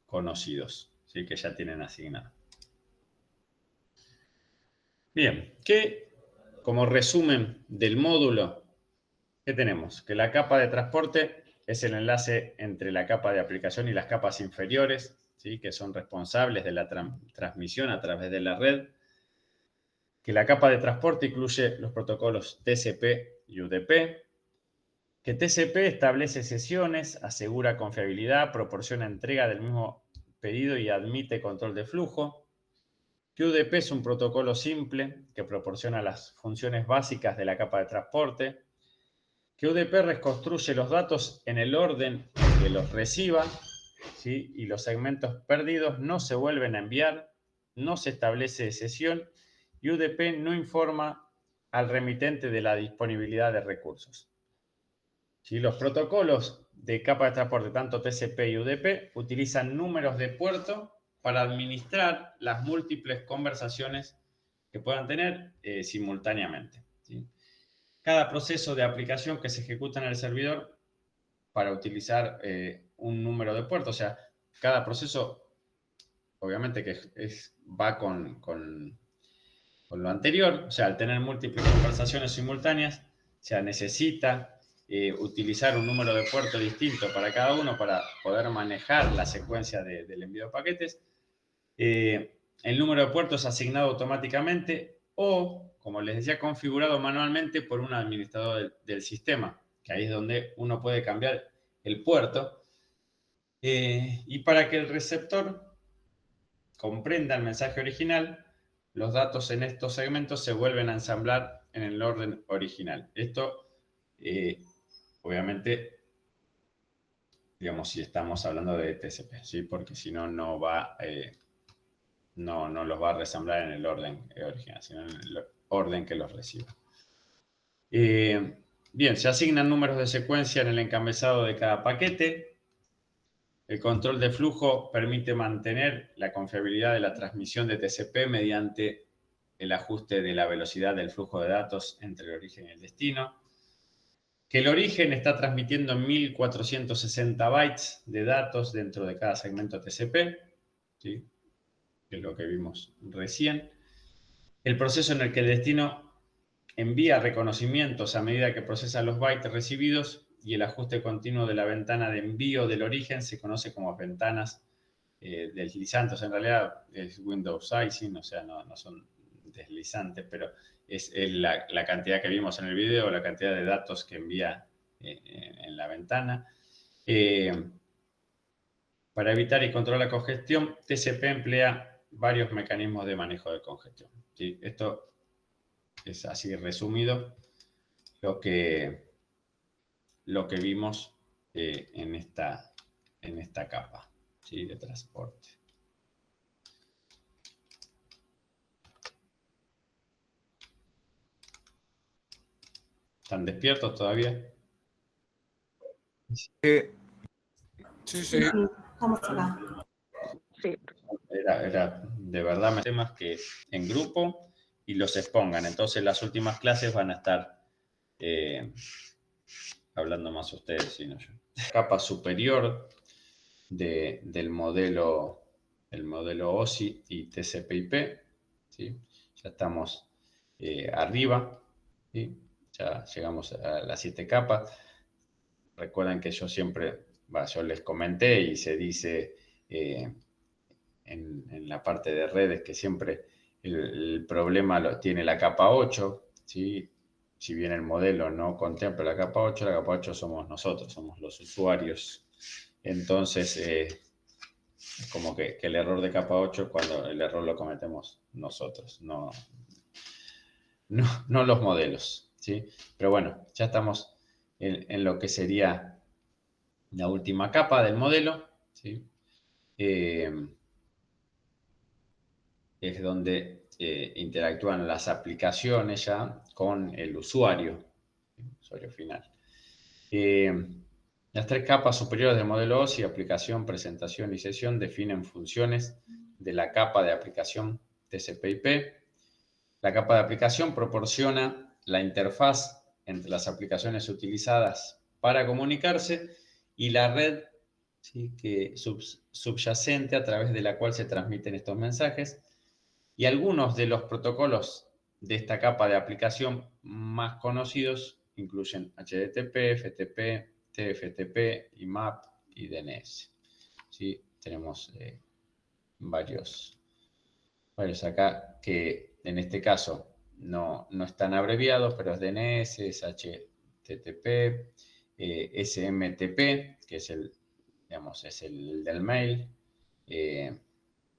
conocidos, ¿sí? Que ya tienen asignado. Bien, como resumen del módulo, ¿qué tenemos? Que la capa de transporte es el enlace entre la capa de aplicación y las capas inferiores, ¿sí? Que son responsables de la transmisión a través de la red. Que la capa de transporte incluye los protocolos TCP y UDP. Que TCP establece sesiones, asegura confiabilidad, proporciona entrega del mismo pedido y admite control de flujo. Que UDP es un protocolo simple que proporciona las funciones básicas de la capa de transporte. Que UDP reconstruye los datos en el orden en que los reciba, ¿sí? Y los segmentos perdidos no se vuelven a enviar, no se establece sesión y UDP no informa al remitente de la disponibilidad de recursos. ¿Sí? Los protocolos de capa de transporte, tanto TCP y UDP, utilizan números de puerto para administrar las múltiples conversaciones que puedan tener simultáneamente. ¿Sí? Cada proceso de aplicación que se ejecuta en el servidor para utilizar un número de puerto, o sea, cada proceso obviamente que va con lo anterior, o sea, al tener múltiples conversaciones simultáneas, o sea, necesita utilizar un número de puerto distinto para cada uno para poder manejar la secuencia del envío de paquetes. El número de puertos es asignado automáticamente o, como les decía, configurado manualmente por un administrador del sistema, que ahí es donde uno puede cambiar el puerto. Y para que el receptor comprenda el mensaje original, los datos en estos segmentos se vuelven a ensamblar en el orden original. Esto, obviamente, digamos, si estamos hablando de TCP, ¿sí? Porque si no, no los va a resamblar en el orden original, sino en el orden que los reciba. Bien, se asignan números de secuencia en el encabezado de cada paquete. El control de flujo permite mantener la confiabilidad de la transmisión de TCP mediante el ajuste de la velocidad del flujo de datos entre el origen y el destino. que el origen está transmitiendo 1460 bytes de datos dentro de cada segmento TCP, ¿sí? Que es lo que vimos recién. El proceso en el que el destino envía reconocimientos a medida que procesa los bytes recibidos y el ajuste continuo de la ventana de envío del origen se conoce como ventanas deslizantes. En realidad es Windows sizing, o sea, no son deslizantes, pero es la cantidad que vimos en el video, la cantidad de datos que envía en la ventana. Para evitar y controlar la congestión, TCP emplea varios mecanismos de manejo de congestión, ¿sí? Esto es así resumido lo que vimos en esta capa, ¿sí? De transporte. ¿Están despiertos todavía? Sí, sí. Estamos acá. Sí. Era de verdad temas que en grupo y los expongan. Entonces las últimas clases van a estar hablando más ustedes y no yo. Capa superior del modelo, el modelo OSI y TCP/IP, ¿sí? Ya estamos arriba, ¿sí? Ya llegamos a las 7 capas. Recuerden que yo siempre, yo les comenté y se dice en la parte de redes que siempre el problema lo tiene la capa 8, ¿sí? Si bien el modelo no contempla la capa 8 somos nosotros, somos los usuarios. Entonces, es como que el error de capa 8 cuando el error lo cometemos nosotros, no los modelos, ¿sí? Pero bueno, ya estamos en lo que sería la última capa del modelo, ¿sí? Es donde interactúan las aplicaciones ya con el usuario final. Las 3 capas superiores del modelo OSI, aplicación, presentación y sesión, definen funciones de la capa de aplicación TCP/IP. La capa de aplicación proporciona la interfaz entre las aplicaciones utilizadas para comunicarse y la red, ¿sí? Que subyacente a través de la cual se transmiten estos mensajes. Y algunos de los protocolos de esta capa de aplicación más conocidos incluyen HTTP, FTP, TFTP, IMAP y DNS. ¿Sí? Tenemos varios acá que en este caso no están abreviados, pero es DNS, es HTTP, SMTP, que es el del mail.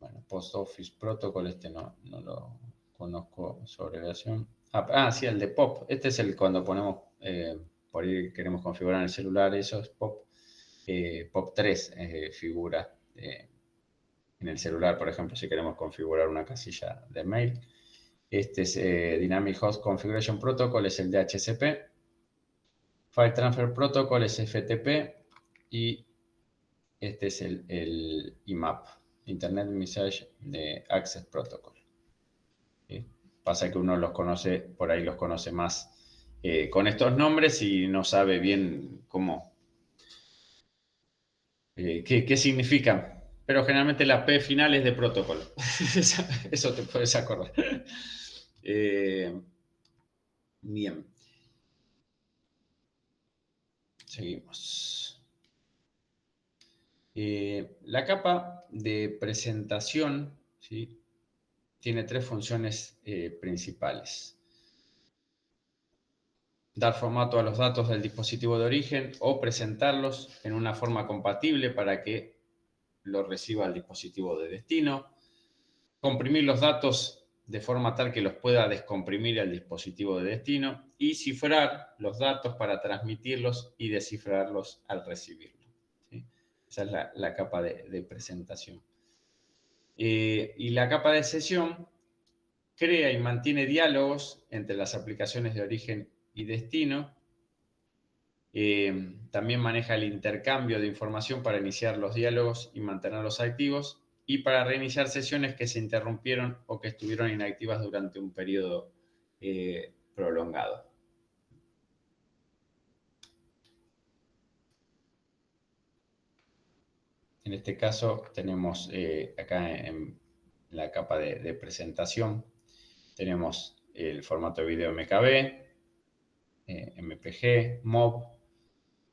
Bueno, Post Office Protocol, este no lo conozco su abreviación. Sí, el de POP. Este es el cuando ponemos, por ahí queremos configurar en el celular, eso es POP. POP3 figura en el celular, por ejemplo, si queremos configurar una casilla de mail. Este es Dynamic Host Configuration Protocol, es el DHCP. File Transfer Protocol es FTP. Y este es el IMAP, Internet Message Access Protocol. ¿Sí? Pasa que uno los conoce, por ahí los conoce más con estos nombres y no sabe bien cómo, qué significan. Pero generalmente la P final es de protocolo. Eso te puedes acordar. Bien. Seguimos. La capa de presentación, ¿sí? Tiene 3 funciones principales. Dar formato a los datos del dispositivo de origen o presentarlos en una forma compatible para que lo reciba el dispositivo de destino. Comprimir los datos de forma tal que los pueda descomprimir el dispositivo de destino. Y cifrar los datos para transmitirlos y descifrarlos al recibirlos. ¿Sí? Esa es la capa de presentación. Y la capa de sesión crea y mantiene diálogos entre las aplicaciones de origen y destino. También maneja el intercambio de información para iniciar los diálogos y mantenerlos activos y para reiniciar sesiones que se interrumpieron o que estuvieron inactivas durante un periodo prolongado. En este caso tenemos acá en la capa de presentación, tenemos el formato de video MKB, MPG, MOV,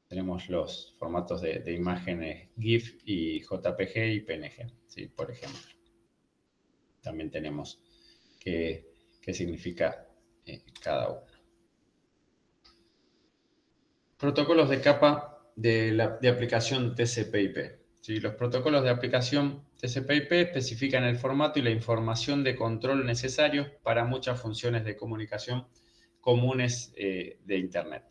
tenemos los formatos de imágenes GIF y JPG y PNG, ¿sí? Por ejemplo. También tenemos qué significa cada uno. Protocolos de capa de aplicación TCP/IP. ¿Sí? Los protocolos de aplicación TCP/IP especifican el formato y la información de control necesarios para muchas funciones de comunicación comunes de Internet.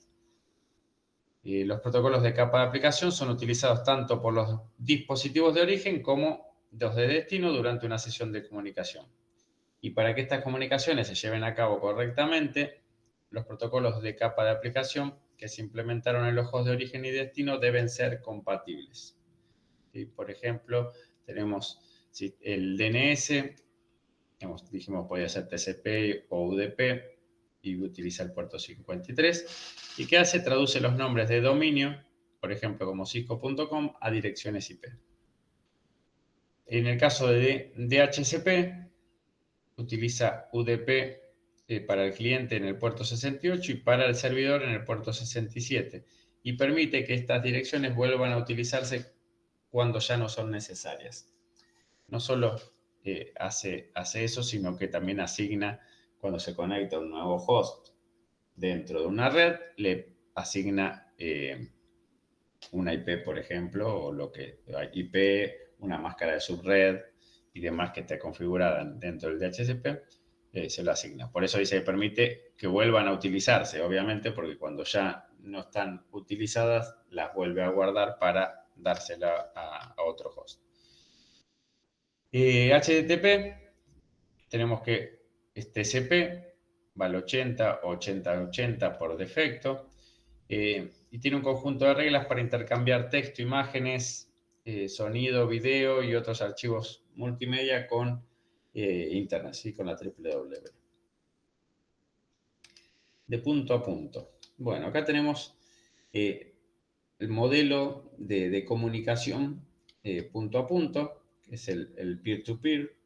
Los protocolos de capa de aplicación son utilizados tanto por los dispositivos de origen como los de destino durante una sesión de comunicación. Y para que estas comunicaciones se lleven a cabo correctamente, los protocolos de capa de aplicación que se implementaron en los hosts de origen y destino deben ser compatibles. ¿Sí? Por ejemplo, tenemos el DNS, dijimos podía ser TCP o UDP, y utiliza el puerto 53. ¿Y qué hace? Traduce los nombres de dominio, por ejemplo, como cisco.com, a direcciones IP. En el caso de DHCP, utiliza UDP para el cliente en el puerto 68 y para el servidor en el puerto 67. Y permite que estas direcciones vuelvan a utilizarse cuando ya no son necesarias. No solo hace eso, sino que también asigna, cuando se conecta un nuevo host dentro de una red, le asigna una IP, por ejemplo, o lo que IP, una máscara de subred y demás que esté configurada dentro del DHCP, se lo asigna. Por eso dice que permite que vuelvan a utilizarse, obviamente, porque cuando ya no están utilizadas, las vuelve a guardar para dársela a otro host. HTTP, tenemos que es TCP, va al 80 o 80-80 por defecto, y tiene un conjunto de reglas para intercambiar texto, imágenes, sonido, video y otros archivos multimedia con Internet, ¿sí? Con la www. De punto a punto. Bueno, acá tenemos el modelo de comunicación punto a punto, que es el peer-to-peer.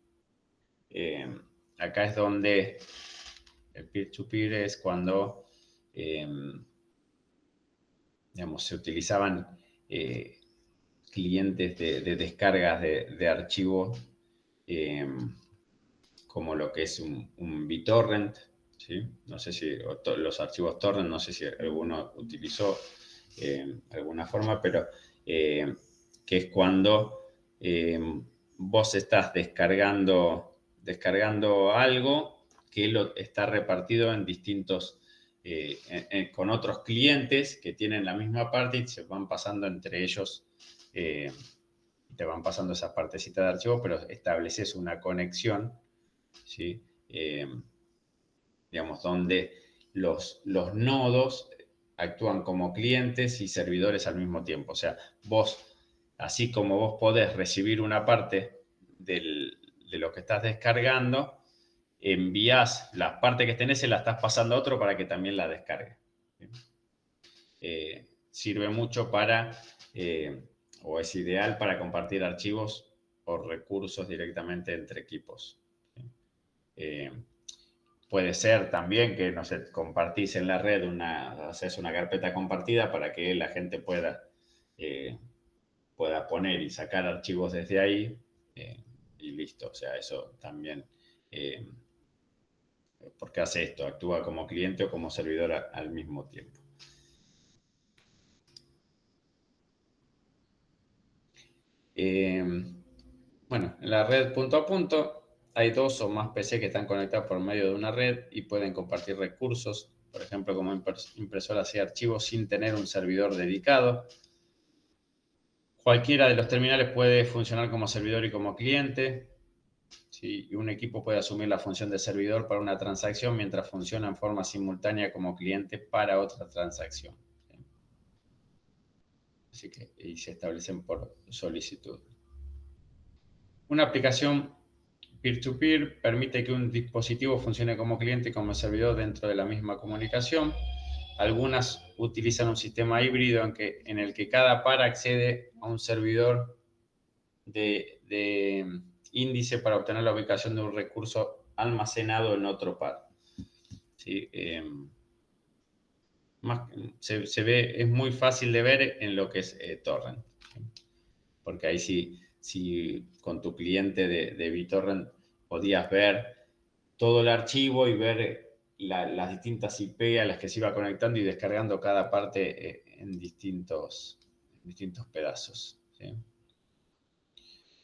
Acá es donde el peer-to-peer es cuando digamos, se utilizaban clientes de descargas de archivos como lo que es un BitTorrent, ¿sí? No sé si los archivos torrent, no sé si alguno utilizó alguna forma, pero que es cuando vos estás descargando algo que está repartido en distintos, con otros clientes que tienen la misma parte y se van pasando entre ellos, te van pasando esas partecitas de archivo, pero estableces una conexión, ¿sí? Digamos, donde los nodos actúan como clientes y servidores al mismo tiempo. O sea, vos, así como vos podés recibir una parte de lo que estás descargando, envías la parte que tenés y la estás pasando a otro para que también la descargue. Sirve mucho para, o es ideal para compartir archivos o recursos directamente entre equipos. Puede ser también que, no sé, compartís en la red, haces una carpeta compartida para que la gente pueda poner y sacar archivos desde ahí y listo. O sea, eso también, porque hace esto, actúa como cliente o como servidor al mismo tiempo. Bueno, en la red punto a punto hay 2 o más PC que están conectados por medio de una red y pueden compartir recursos, por ejemplo, como impresoras y archivos sin tener un servidor dedicado. Cualquiera de los terminales puede funcionar como servidor y como cliente. ¿Sí? Y un equipo puede asumir la función de servidor para una transacción mientras funciona en forma simultánea como cliente para otra transacción. ¿Sí? Así que y se establecen por solicitud. Una aplicación peer-to-peer permite que un dispositivo funcione como cliente y como servidor dentro de la misma comunicación. Algunas utilizan un sistema híbrido en el que cada par accede a un servidor de índice para obtener la ubicación de un recurso almacenado en otro par. ¿Sí? Se ve, es muy fácil de ver en lo que es torrent. ¿Sí? Porque ahí si con tu cliente de BitTorrent podías ver todo el archivo y ver las distintas IP a las que se iba conectando y descargando cada parte en distintos pedazos. ¿Sí?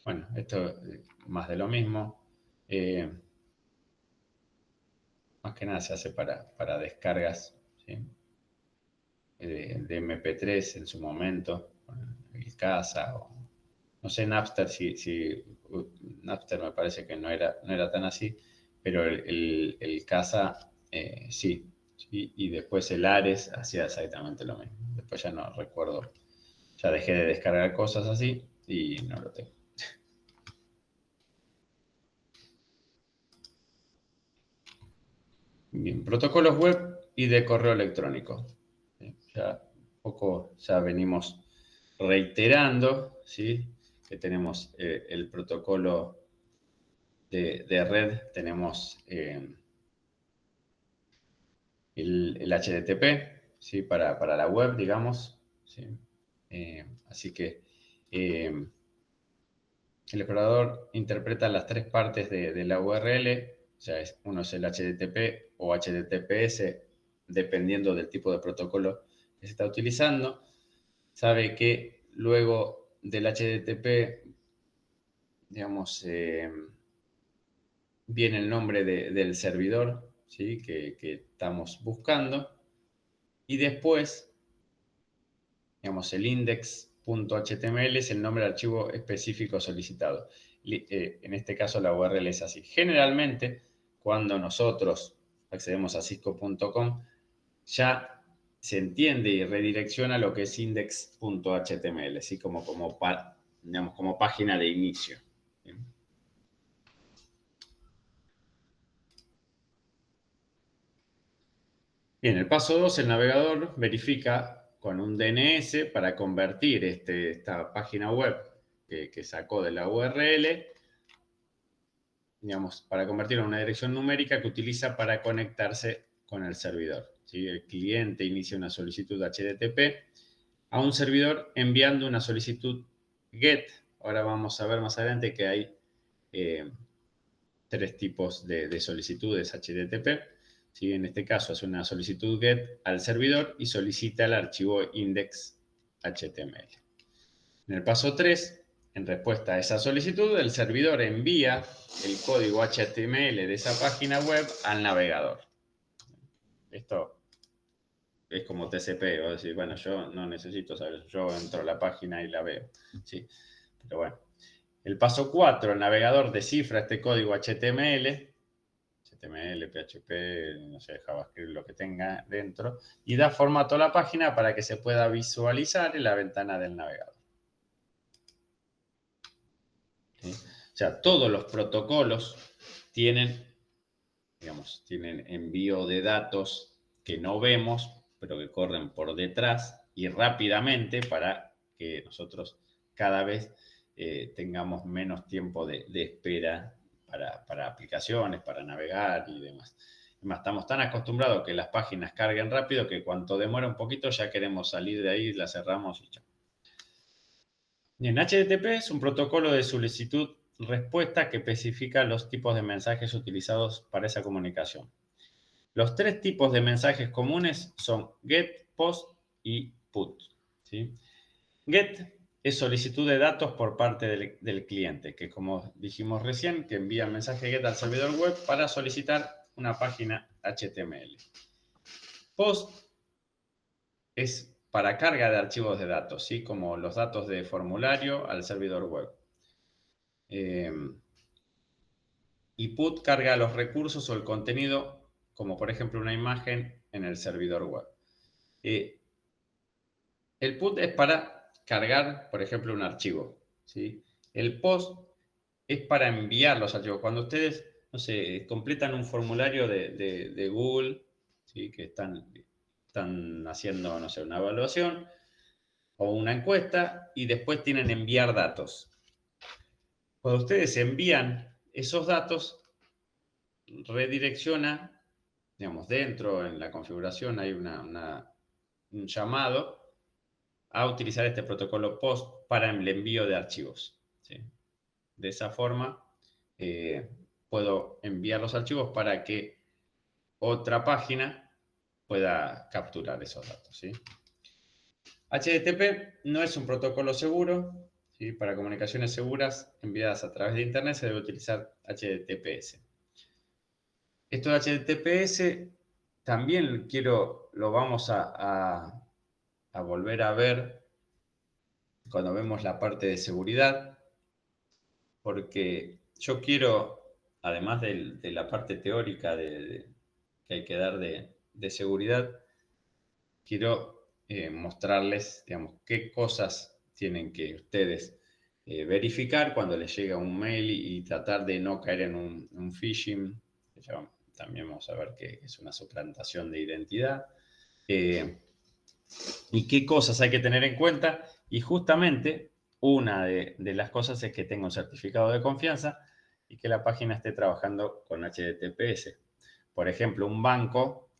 Bueno, esto más de lo mismo. Más que nada se hace para descargas, ¿sí? de MP3 en su momento, el Casa, o no sé, Napster, Napster me parece que no era tan así, pero el Casa sí, y después el Ares hacía exactamente lo mismo. Después ya no recuerdo, ya dejé de descargar cosas así y no lo tengo. Bien, protocolos web y de correo electrónico. Ya un poco ya venimos reiterando, ¿sí? Que tenemos el protocolo de red, tenemos el HTTP, ¿sí? Para la web, digamos, ¿sí? Así que el explorador interpreta las tres partes de la URL, o sea, uno es el HTTP o HTTPS, dependiendo del tipo de protocolo que se está utilizando. Sabe que luego del HTTP, digamos, viene el nombre del servidor, ¿sí? que estamos buscando, y después, digamos, el index.html es el nombre del archivo específico solicitado. En este caso la URL es así. Generalmente, cuando nosotros accedemos a cisco.com, ya se entiende y redirecciona lo que es index.html, ¿sí? como página de inicio. ¿Bien? Bien, el paso 2, el navegador verifica con un DNS para convertir esta página web que sacó de la URL, digamos, para convertirla en una dirección numérica que utiliza para conectarse con el servidor. ¿Sí? El cliente inicia una solicitud HTTP a un servidor enviando una solicitud GET. Ahora vamos a ver más adelante que hay tres tipos de solicitudes HTTP. ¿Sí? En este caso hace una solicitud GET al servidor y solicita el archivo index.html. En el paso 3, en respuesta a esa solicitud, el servidor envía el código HTML de esa página web al navegador. Esto es como TCP, o decir, bueno, yo no necesito saber, yo entro a la página y la veo. ¿Sí? Pero bueno. El paso 4, el navegador descifra este código HTML, PHP, no sé, JavaScript, lo que tenga dentro, y da formato a la página para que se pueda visualizar en la ventana del navegador. ¿Sí? O sea, todos los protocolos tienen envío de datos que no vemos, pero que corren por detrás y rápidamente para que nosotros cada vez tengamos menos tiempo de espera para aplicaciones, para navegar y demás. Además, estamos tan acostumbrados a que las páginas carguen rápido que cuanto demora un poquito ya queremos salir de ahí, la cerramos y chao. Bien, HTTP es un protocolo de solicitud-respuesta que especifica los tipos de mensajes utilizados para esa comunicación. Los tres tipos de mensajes comunes son GET, POST y PUT. ¿Sí? GET es solicitud de datos por parte del cliente, que como dijimos recién, que envía mensaje GET al servidor web para solicitar una página HTML. POST es para carga de archivos de datos, ¿sí? Como los datos de formulario al servidor web. Y PUT carga los recursos o el contenido, como por ejemplo una imagen en el servidor web. El PUT es para cargar, por ejemplo, un archivo, ¿sí? El POST es para enviar los archivos. Cuando ustedes, no sé, completan un formulario de Google, ¿sí? Que están haciendo, no sé, una evaluación o una encuesta y después tienen enviar datos. Cuando ustedes envían esos datos, redirecciona, digamos, dentro en la configuración hay un llamado a utilizar este protocolo POST para el envío de archivos, ¿sí? De esa forma, puedo enviar los archivos para que otra página pueda capturar esos datos, ¿sí? HTTP no es un protocolo seguro, ¿sí? Para comunicaciones seguras enviadas a través de Internet se debe utilizar HTTPS. Esto de HTTPS también lo vamos a volver a ver cuando vemos la parte de seguridad, porque yo quiero, además de la parte teórica que hay que dar de seguridad, quiero mostrarles, digamos, qué cosas tienen que ustedes verificar cuando les llega un mail y tratar de no caer en un phishing, que ya también vamos a ver que es una suplantación de identidad, y qué cosas hay que tener en cuenta. Y justamente una de las cosas es que tenga un certificado de confianza y que la página esté trabajando con HTTPS. Por ejemplo, un banco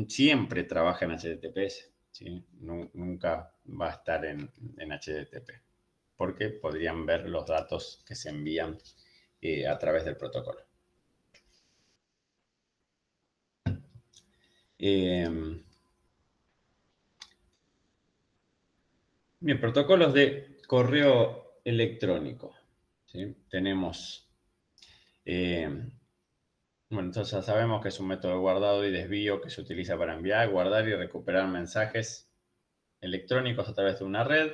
siempre trabaja en HTTPS, ¿sí? Nunca va a estar en HTTP, porque podrían ver los datos que se envían a través del protocolo. Bien, protocolos de correo electrónico, ¿sí? Tenemos, bueno, entonces ya sabemos que es un método de guardado y desvío que se utiliza para enviar, guardar y recuperar mensajes electrónicos a través de una red.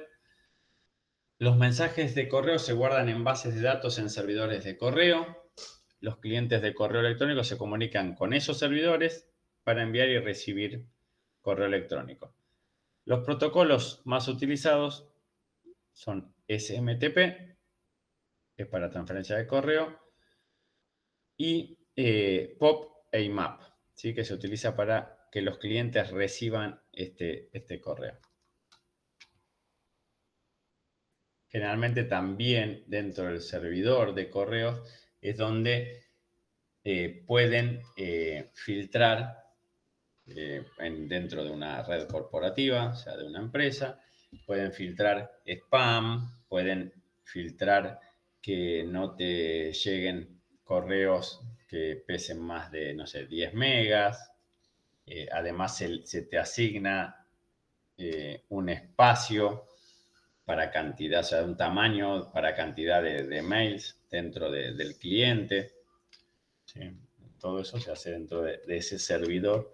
Los mensajes de correo se guardan en bases de datos en servidores de correo. Los clientes de correo electrónico se comunican con esos servidores para enviar y recibir correo electrónico. Los protocolos más utilizados son SMTP, que es para transferencia de correo, y POP e IMAP, ¿sí? Que se utiliza para que los clientes reciban este correo. Generalmente también dentro del servidor de correos es donde pueden filtrar dentro de una red corporativa, o sea, de una empresa, pueden filtrar spam, pueden filtrar que no te lleguen correos que pesen más de, no sé, 10 megas. Además, se te asigna un espacio para cantidad, o sea, un tamaño para cantidad de mails dentro del cliente. ¿Sí? Todo eso se hace dentro de ese servidor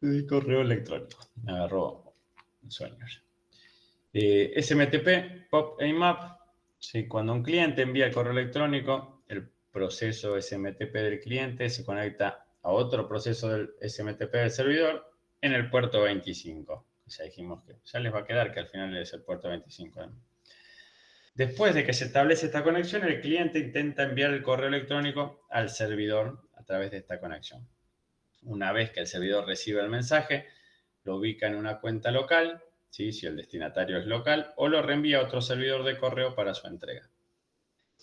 de correo electrónico. Me agarró sueños. SMTP, POP e IMAP. ¿Sí? Cuando un cliente envía el correo electrónico, el proceso SMTP del cliente se conecta a otro proceso del SMTP del servidor en el puerto 25. Ya dijimos que ya les va a quedar que al final es el puerto 25. Después de que se establece esta conexión, el cliente intenta enviar el correo electrónico al servidor a través de esta conexión. Una vez que el servidor recibe el mensaje, lo ubica en una cuenta local, ¿sí? Si el destinatario es local, o lo reenvía a otro servidor de correo para su entrega.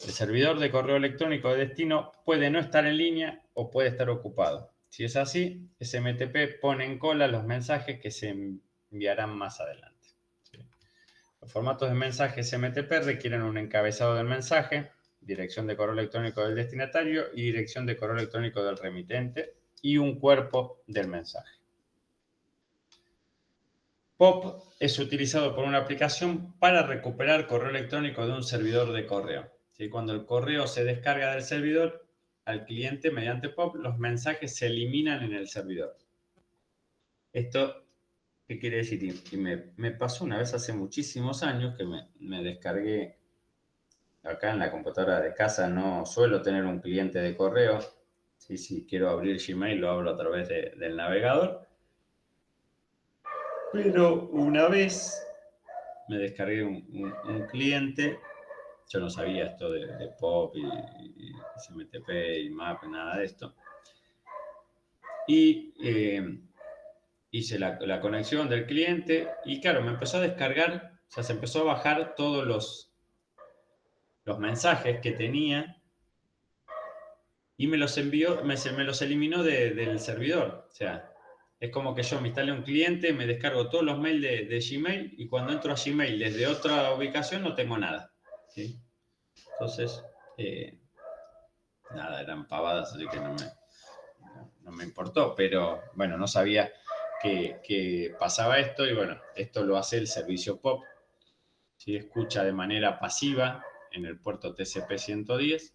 El servidor de correo electrónico de destino puede no estar en línea o puede estar ocupado. Si es así, SMTP pone en cola los mensajes que se enviarán más adelante. ¿Sí? Los formatos de mensaje SMTP requieren un encabezado del mensaje, dirección de correo electrónico del destinatario y dirección de correo electrónico del remitente y un cuerpo del mensaje. POP es utilizado por una aplicación para recuperar correo electrónico de un servidor de correo. ¿Sí? Cuando el correo se descarga del servidor al cliente mediante POP, los mensajes se eliminan en el servidor. ¿Esto qué quiere decir? Y me pasó una vez hace muchísimos años que me descargué acá en la computadora de casa. No suelo tener un cliente de correo. ¿Sí? Si quiero abrir Gmail, lo abro a través del navegador. Pero una vez me descargué un cliente. Yo no sabía esto de POP y SMTP y MAP, nada de esto. Y hice la conexión del cliente y claro, me empezó a descargar O sea, se empezó a bajar todos los mensajes que tenía y me los envió, me los eliminó del servidor. O sea, es como que yo me instalé un cliente, me descargo todos los mails de Gmail y cuando entro a Gmail desde otra ubicación no tengo nada. ¿Sí? Entonces, nada, eran pavadas, así que no me importó, pero bueno, no sabía que pasaba esto y bueno, esto lo hace el servicio POP. ¿Sí? Escucha de manera pasiva en el puerto TCP-110.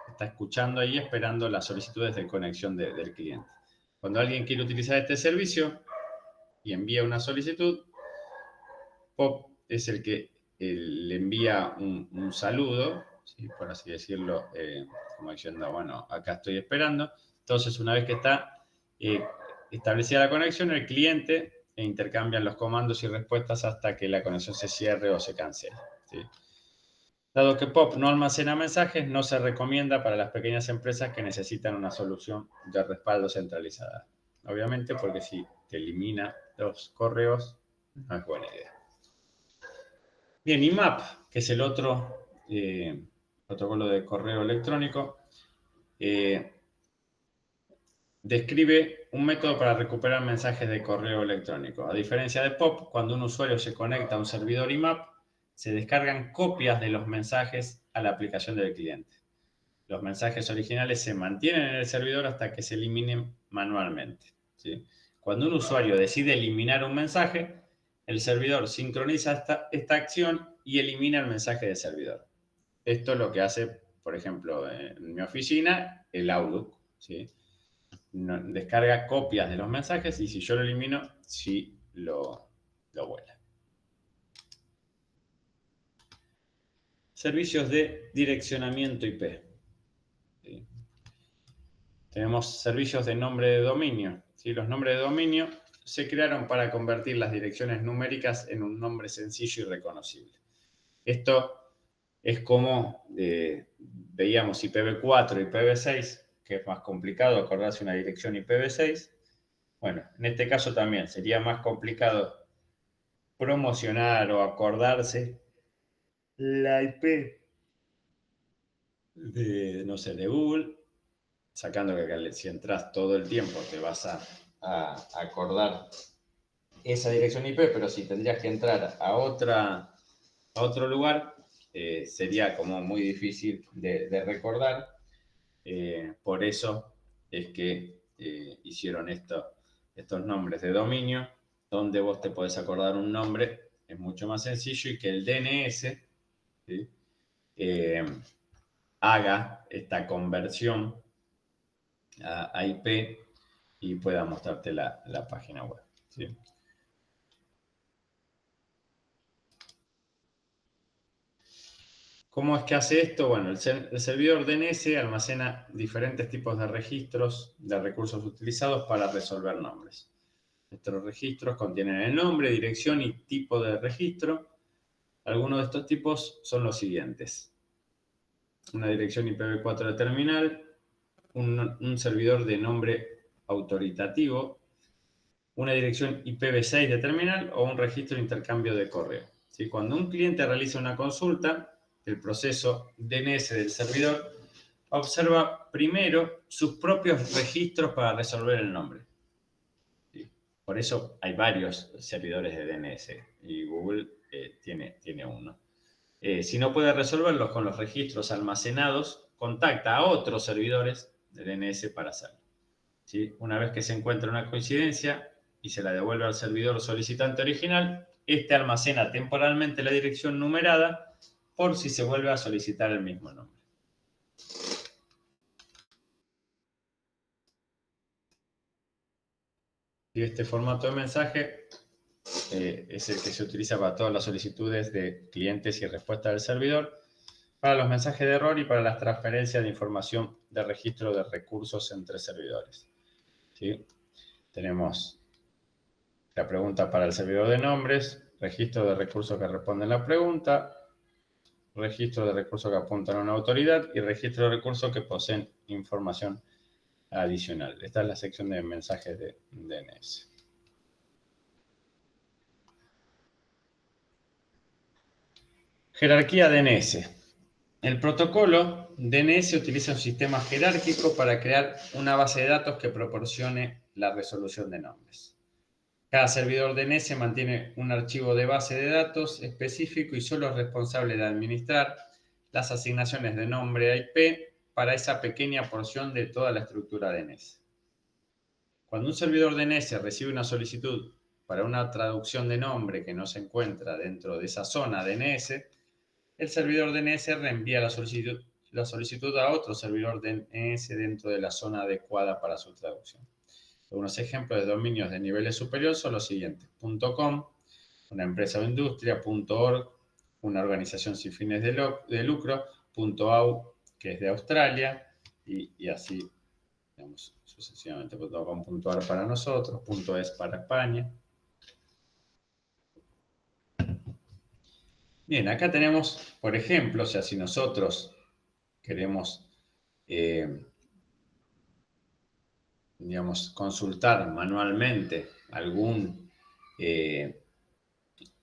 Está escuchando ahí esperando las solicitudes de conexión del cliente. Cuando alguien quiere utilizar este servicio y envía una solicitud, POP es el que le envía un saludo, ¿sí? Por así decirlo, como diciendo, bueno, acá estoy esperando. Entonces, una vez que está establecida la conexión, el cliente intercambian los comandos y respuestas hasta que la conexión se cierre o se cancele. ¿Sí? Dado que POP no almacena mensajes, no se recomienda para las pequeñas empresas que necesitan una solución de respaldo centralizada. Obviamente, porque si te elimina los correos, no es buena idea. Bien, IMAP, que es el otro protocolo de correo electrónico, describe un método para recuperar mensajes de correo electrónico. A diferencia de POP, cuando un usuario se conecta a un servidor IMAP, se descargan copias de los mensajes a la aplicación del cliente. Los mensajes originales se mantienen en el servidor hasta que se eliminen manualmente. ¿Sí? Cuando un usuario decide eliminar un mensaje, el servidor sincroniza esta acción y elimina el mensaje del servidor. Esto es lo que hace, por ejemplo, en mi oficina, el Outlook. ¿Sí? Descarga copias de los mensajes y si yo lo elimino, sí lo vuela. Servicios de direccionamiento IP. ¿Sí? Tenemos servicios de nombre de dominio. ¿Sí? Los nombres de dominio se crearon para convertir las direcciones numéricas en un nombre sencillo y reconocible. Esto es como veíamos IPv4 y IPv6, que es más complicado acordarse una dirección IPv6. Bueno, en este caso también sería más complicado promocionar o acordarse la IP de, no sé, de Google, sacando que si entras todo el tiempo te vas a acordar esa dirección IP, pero si tendrías que entrar a otro lugar, sería como muy difícil de recordar. Por eso es que hicieron estos nombres de dominio, donde vos te podés acordar un nombre, es mucho más sencillo y que el DNS, ¿sí? Haga esta conversión a IP y pueda mostrarte la página web. ¿Sí? ¿Cómo es que hace esto? Bueno, el servidor DNS almacena diferentes tipos de registros de recursos utilizados para resolver nombres. Estos registros contienen el nombre, dirección y tipo de registro. Algunos de estos tipos son los siguientes: una dirección IPv4 de terminal, un servidor de nombre autoritativo, una dirección IPv6 de terminal o un registro de intercambio de correo. ¿Sí? Cuando un cliente realiza una consulta, el proceso DNS del servidor observa primero sus propios registros para resolver el nombre. ¿Sí? Por eso hay varios servidores de DNS y Google tiene uno. Si no puede resolverlos con los registros almacenados, contacta a otros servidores de DNS para hacerlo. ¿Sí? Una vez que se encuentra una coincidencia y se la devuelve al servidor solicitante original, este almacena temporalmente la dirección numerada por si se vuelve a solicitar el mismo nombre. Y este formato de mensaje es el que se utiliza para todas las solicitudes de clientes y respuestas del servidor, para los mensajes de error y para las transferencias de información de registro de recursos entre servidores. ¿Sí? Tenemos la pregunta para el servidor de nombres, registro de recursos que responden la pregunta, registro de recursos que apuntan a una autoridad y registro de recursos que poseen información adicional. Esta es la sección de mensajes de DNS. Jerarquía DNS. El protocolo DNS utiliza un sistema jerárquico para crear una base de datos que proporcione la resolución de nombres. Cada servidor DNS mantiene un archivo de base de datos específico y solo es responsable de administrar las asignaciones de nombre a IP para esa pequeña porción de toda la estructura DNS. Cuando un servidor DNS recibe una solicitud para una traducción de nombre que no se encuentra dentro de esa zona DNS, el servidor DNS reenvía la solicitud a otro servidor DNS dentro de la zona adecuada para su traducción. Algunos ejemplos de dominios de niveles superiores son los siguientes: .com, una empresa o industria; .org, una organización sin fines de lucro; .au, que es de Australia, y así, digamos, sucesivamente. .com.ar para nosotros, .es para España. Bien, acá tenemos, por ejemplo, o sea, si nosotros queremos, digamos, consultar manualmente algún,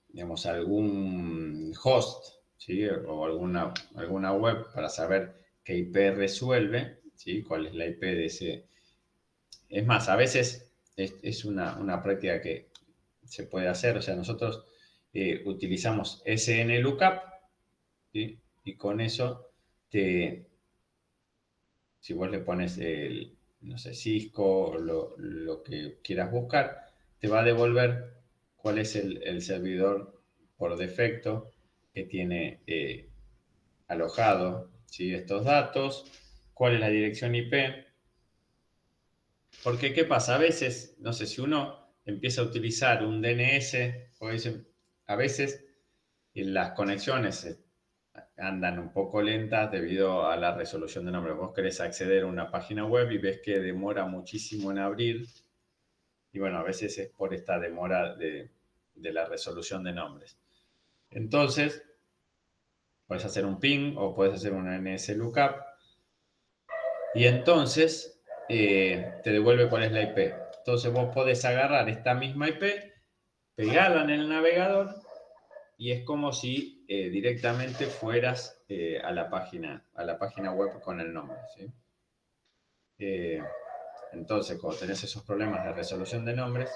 digamos, algún host, ¿sí? O alguna web para saber qué IP resuelve, ¿sí? Cuál es la IP de ese. Es más, a veces es una práctica que se puede hacer, o sea, nosotros utilizamos SNLOOKUP, ¿sí? Y con eso, si vos le pones no sé, Cisco o lo que quieras buscar, te va a devolver cuál es el servidor por defecto que tiene alojado, ¿sí? Estos datos, cuál es la dirección IP. Porque, ¿qué pasa? A veces, no sé, si uno empieza a utilizar un DNS, o dicen, a veces las conexiones andan un poco lentas debido a la resolución de nombre. Vos querés acceder a una página web y ves que demora muchísimo en abrir. Y bueno, a veces es por esta demora de la resolución de nombres. Entonces, puedes hacer un ping o puedes hacer un NSLOOKUP. Y entonces te devuelve cuál es la IP. Entonces vos podés agarrar esta misma IP, pegarla en el navegador, y es como si directamente fueras a la página web con el nombre, ¿sí? Entonces, cuando tenés esos problemas de resolución de nombres,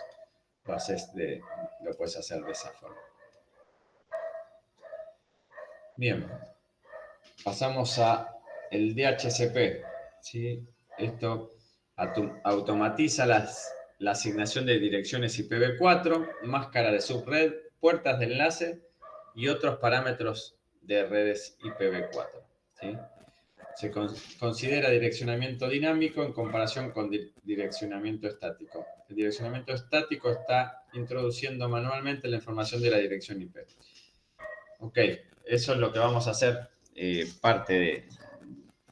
lo puedes hacer de esa forma. Bien, pasamos a el DHCP, ¿sí? Esto automatiza la asignación de direcciones IPv4, máscara de subred, puertas de enlace y otros parámetros de redes IPv4, ¿sí? Se considera direccionamiento dinámico en comparación con direccionamiento estático. El direccionamiento estático está introduciendo manualmente la información de la dirección IP. Ok, eso es lo que vamos a hacer parte de.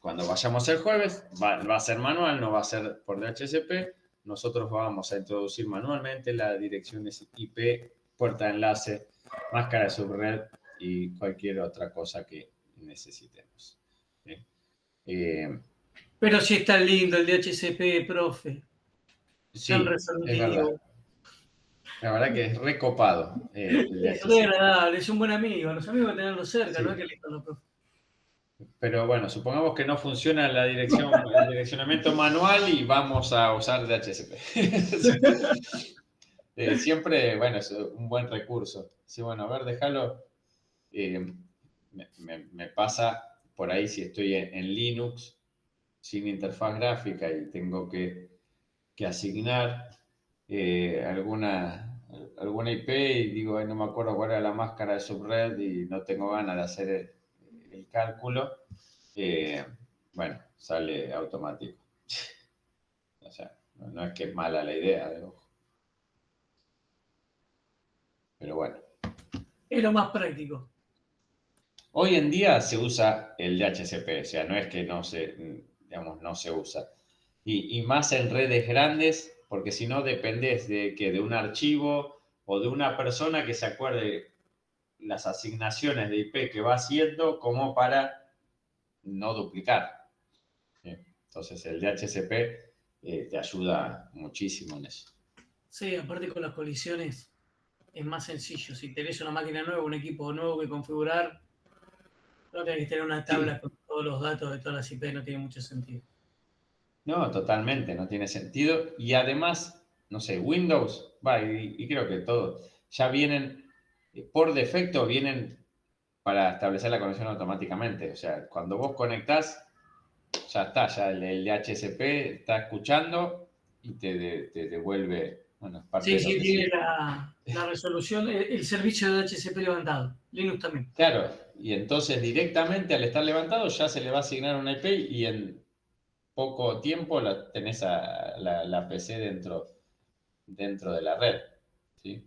Cuando vayamos el jueves, va a ser manual, no va a ser por DHCP. Nosotros vamos a introducir manualmente la dirección IP, puerta de enlace, máscara de subred y cualquier otra cosa que necesitemos. Pero sí está lindo el DHCP, profe. Sí, Tan es verdad. resolutivo. La verdad que es recopado. Es muy agradable, es un buen amigo. Los amigos hay que tenerlos cerca, Sí. no es que listo los profe. Pero bueno, supongamos que no funciona el direccionamiento manual y vamos a usar DHCP. Siempre, bueno, es un buen recurso. Sí, bueno, a ver, déjalo. Me pasa por ahí si estoy en Linux sin interfaz gráfica y tengo que asignar alguna IP y digo, ay, no me acuerdo cuál era la máscara de subred y no tengo ganas de hacer el cálculo. Bueno, sale automático. O sea, no es que es mala la idea, de ojo. Pero bueno. Es lo más práctico. Hoy en día se usa el DHCP, o sea, no es que no se usa. Y más en redes grandes, porque si no dependes de un archivo o de una persona que se acuerde las asignaciones de IP que va haciendo como para no duplicar. Entonces el DHCP te ayuda muchísimo en eso. Sí, aparte con las colisiones es más sencillo. Si tenés una máquina nueva, un equipo nuevo que configurar, No tenés que tener una tabla con todos los datos de todas las IP, no tiene mucho sentido. No, totalmente, no tiene sentido. Y además, no sé, Windows, y creo que todos, ya vienen, por defecto, vienen para establecer la conexión automáticamente. O sea, cuando vos conectás, ya está, ya el DHCP está escuchando y te devuelve, bueno, es parte Sí, de lo sí, que tiene sí. la resolución, el servicio de HCP levantado. Linux también. Claro, y entonces directamente al estar levantado ya se le va a asignar una IP y en poco tiempo tenés a la PC dentro de la red. ¿Sí?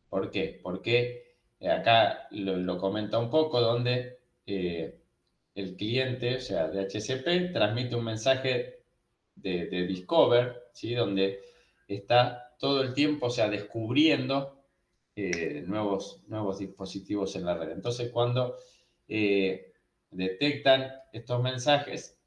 ¿Por qué? Porque acá lo comenta un poco donde el cliente, o sea, DHCP, transmite un mensaje de Discover, ¿sí? Donde está todo el tiempo, o sea, descubriendo nuevos dispositivos en la red. Entonces, cuando detectan estos mensajes,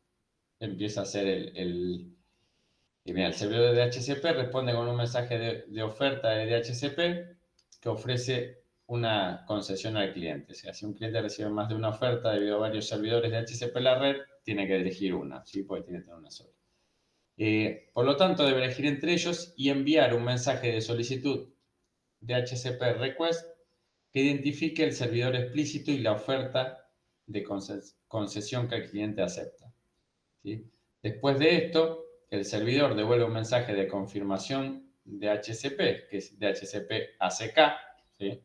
empieza a hacer y mira, el servidor de DHCP responde con un mensaje de oferta de DHCP que ofrece una concesión al cliente. O sea, si un cliente recibe más de una oferta debido a varios servidores de DHCP en la red, tiene que elegir una, ¿sí? Porque tiene que tener una sola. Por lo tanto, debe elegir entre ellos y enviar un mensaje de solicitud DHCP request que identifique el servidor explícito y la oferta de concesión que el cliente acepta. ¿Sí? Después de esto, el servidor devuelve un mensaje de confirmación de DHCP, que es DHCP ACK, ¿sí?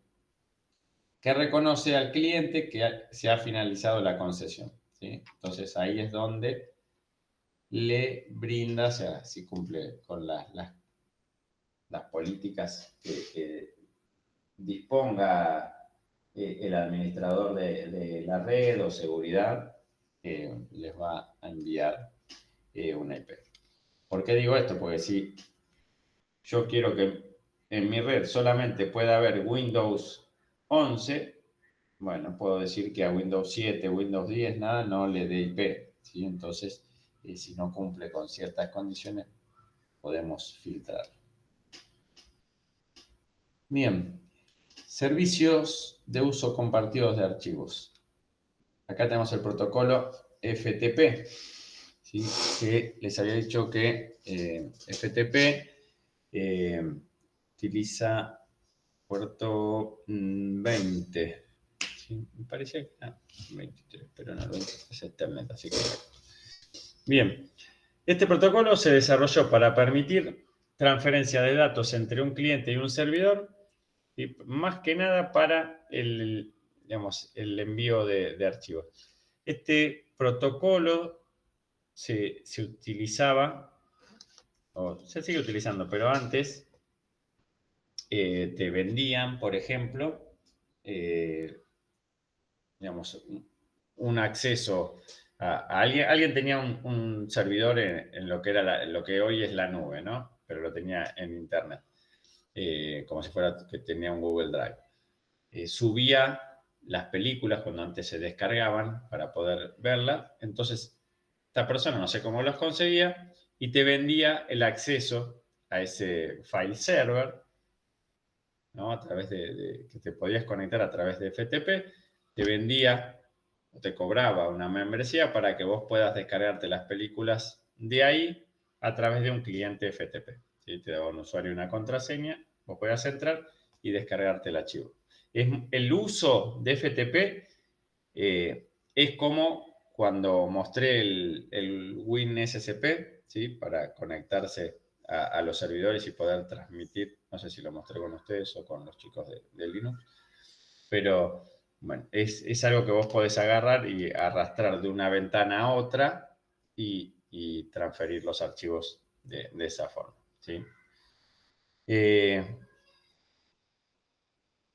Que reconoce al cliente que se ha finalizado la concesión. ¿Sí? Entonces ahí es donde le brinda, o sea, si cumple con las políticas que disponga el administrador de la red o seguridad, les va a enviar una IP. ¿Por qué digo esto? Porque si yo quiero que en mi red solamente pueda haber Windows 11, bueno, puedo decir que a Windows 7, Windows 10, nada, no le dé IP. ¿Sí? Entonces, si no cumple con ciertas condiciones, podemos filtrar. Bien, servicios de uso compartidos de archivos. Acá tenemos el protocolo FTP, ¿sí? Que les había dicho que FTP utiliza puerto 20. ¿Sí? Me parecía que era 23, pero no, 23 es Ethernet, así que... Bien, este protocolo se desarrolló para permitir transferencia de datos entre un cliente y un servidor, y más que nada para digamos, el envío de archivos. Este protocolo se utilizaba, o se sigue utilizando, pero antes te vendían, por ejemplo, digamos, un acceso a alguien tenía un servidor en lo que era lo que hoy es la nube, ¿no? Pero lo tenía en internet, como si fuera que tenía un Google Drive. Subía las películas cuando antes se descargaban para poder verlas. Entonces, esta persona no sé cómo los conseguía y te vendía el acceso a ese file server, ¿no? A través que te podías conectar a través de FTP, te vendía o te cobraba una membresía para que vos puedas descargarte las películas de ahí a través de un cliente FTP. ¿Sí? Te daba un usuario y una contraseña, vos podías entrar y descargarte el archivo. El uso de FTP es como cuando mostré el WinSCP, ¿sí? Para conectarse a los servidores y poder transmitir, no sé si lo mostré con ustedes o con los chicos de Linux, pero bueno, es algo que vos podés agarrar y arrastrar de una ventana a otra y transferir los archivos de esa forma, ¿sí?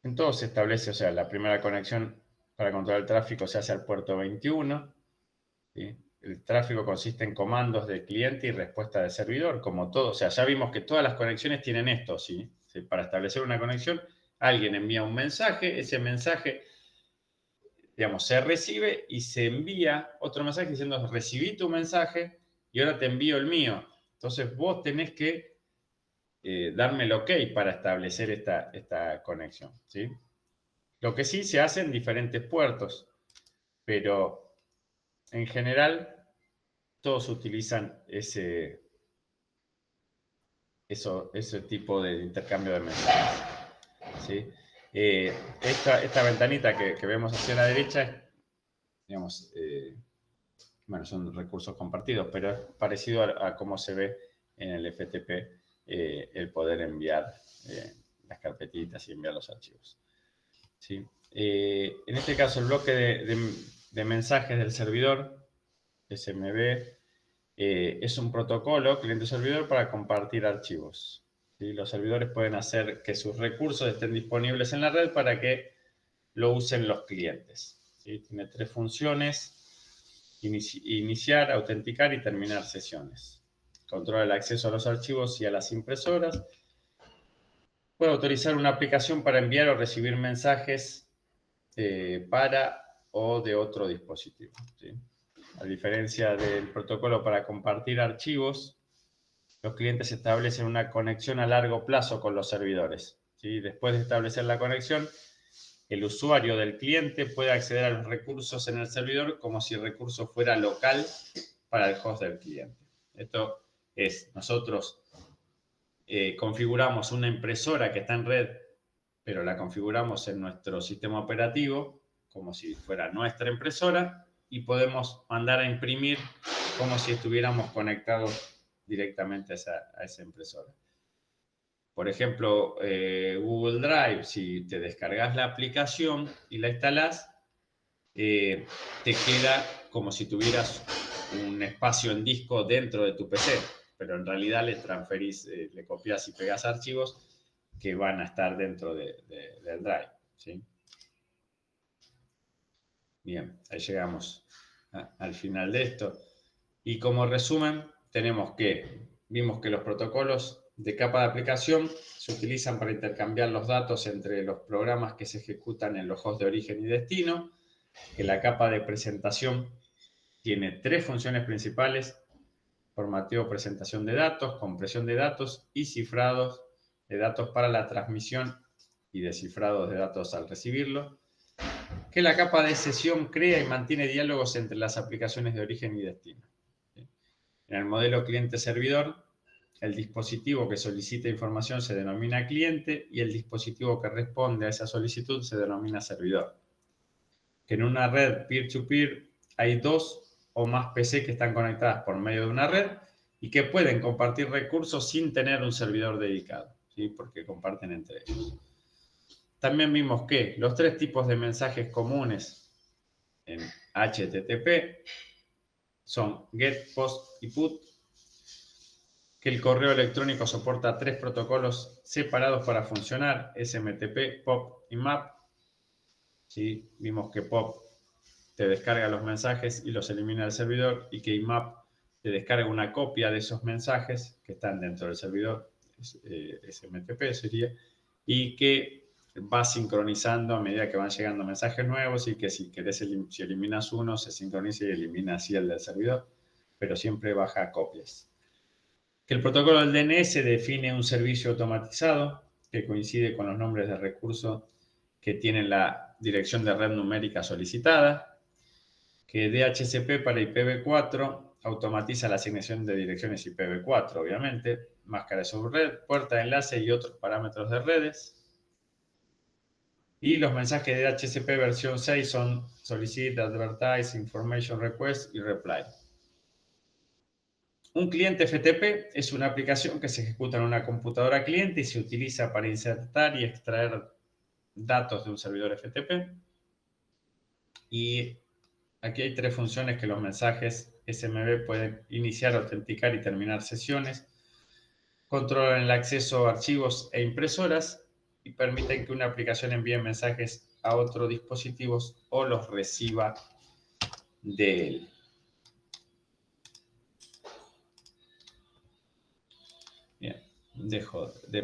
Entonces se establece, o sea, la primera conexión para controlar el tráfico se hace al puerto 21, ¿sí? El tráfico consiste en comandos de cliente y respuesta de servidor, como todo. O sea, ya vimos que todas las conexiones tienen esto, ¿sí? Para establecer una conexión, alguien envía un mensaje, ese mensaje, digamos, se recibe y se envía otro mensaje diciendo, recibí tu mensaje y ahora te envío el mío. Entonces vos tenés que darme el ok para establecer esta conexión, ¿sí? Lo que sí se hace en diferentes puertos, pero en general todos utilizan ese tipo de intercambio de mensajes, ¿sí? Esta ventanita que vemos hacia la derecha es, digamos, bueno, son recursos compartidos, pero es parecido a cómo se ve en el FTP el poder enviar las carpetitas y enviar los archivos, ¿sí? En este caso, el bloque de mensajes del servidor, SMB, es un protocolo cliente-servidor para compartir archivos, ¿sí? Los servidores pueden hacer que sus recursos estén disponibles en la red para que lo usen los clientes, ¿sí? Tiene 3 funciones: iniciar, autenticar y terminar sesiones. Controla el acceso a los archivos y a las impresoras. Puede autorizar una aplicación para enviar o recibir mensajes para o de otro dispositivo, ¿sí? A diferencia del protocolo para compartir archivos, los clientes establecen una conexión a largo plazo con los servidores, ¿sí? Después de establecer la conexión, el usuario del cliente puede acceder a los recursos en el servidor como si el recurso fuera local para el host del cliente. Esto es, nosotros configuramos una impresora que está en red, pero la configuramos en nuestro sistema operativo como si fuera nuestra impresora, y podemos mandar a imprimir como si estuviéramos conectados directamente a esa impresora. Por ejemplo, Google Drive, si te descargas la aplicación y la instalás, te queda como si tuvieras un espacio en disco dentro de tu PC, pero en realidad le transferís, le copias y pegas archivos que van a estar dentro del Drive, ¿sí? Bien, ahí llegamos al final de esto. Y como resumen, vimos que los protocolos de capa de aplicación se utilizan para intercambiar los datos entre los programas que se ejecutan en los hosts de origen y destino, que la capa de presentación tiene 3 funciones principales: formateo, presentación de datos, compresión de datos y cifrados de datos para la transmisión y descifrados de datos al recibirlo, que la capa de sesión crea y mantiene diálogos entre las aplicaciones de origen y destino. En el modelo cliente-servidor, el dispositivo que solicita información se denomina cliente y el dispositivo que responde a esa solicitud se denomina servidor. Que en una red peer-to-peer hay 2 o más PC que están conectadas por medio de una red y que pueden compartir recursos sin tener un servidor dedicado, ¿sí? Porque comparten entre ellos. También vimos que los 3 tipos de mensajes comunes en HTTP son GET, POST y PUT, que el correo electrónico soporta 3 protocolos separados para funcionar: SMTP, POP y MAP, ¿sí? Vimos que POP te descarga los mensajes y los elimina del servidor, y que IMAP te descarga una copia de esos mensajes que están dentro del servidor, SMTP sería, y que va sincronizando a medida que van llegando mensajes nuevos, y que si eliminas uno, se sincroniza y elimina así el del servidor, pero siempre baja copias. Que el protocolo del DNS define un servicio automatizado que coincide con los nombres de recursos que tienen la dirección de red numérica solicitada. Que DHCP para IPv4 automatiza la asignación de direcciones IPv4, obviamente, máscara de subred, puerta de enlace y otros parámetros de redes. Y los mensajes de DHCP versión 6 son Solicit, Advertise, Information Request y Reply. Un cliente FTP es una aplicación que se ejecuta en una computadora cliente y se utiliza para insertar y extraer datos de un servidor FTP. Y aquí hay 3 funciones que los mensajes SMB pueden iniciar, autenticar y terminar sesiones. Controlan el acceso a archivos e impresoras y permiten que una aplicación envíe mensajes a otros dispositivos o los reciba de él. Bien, dejo de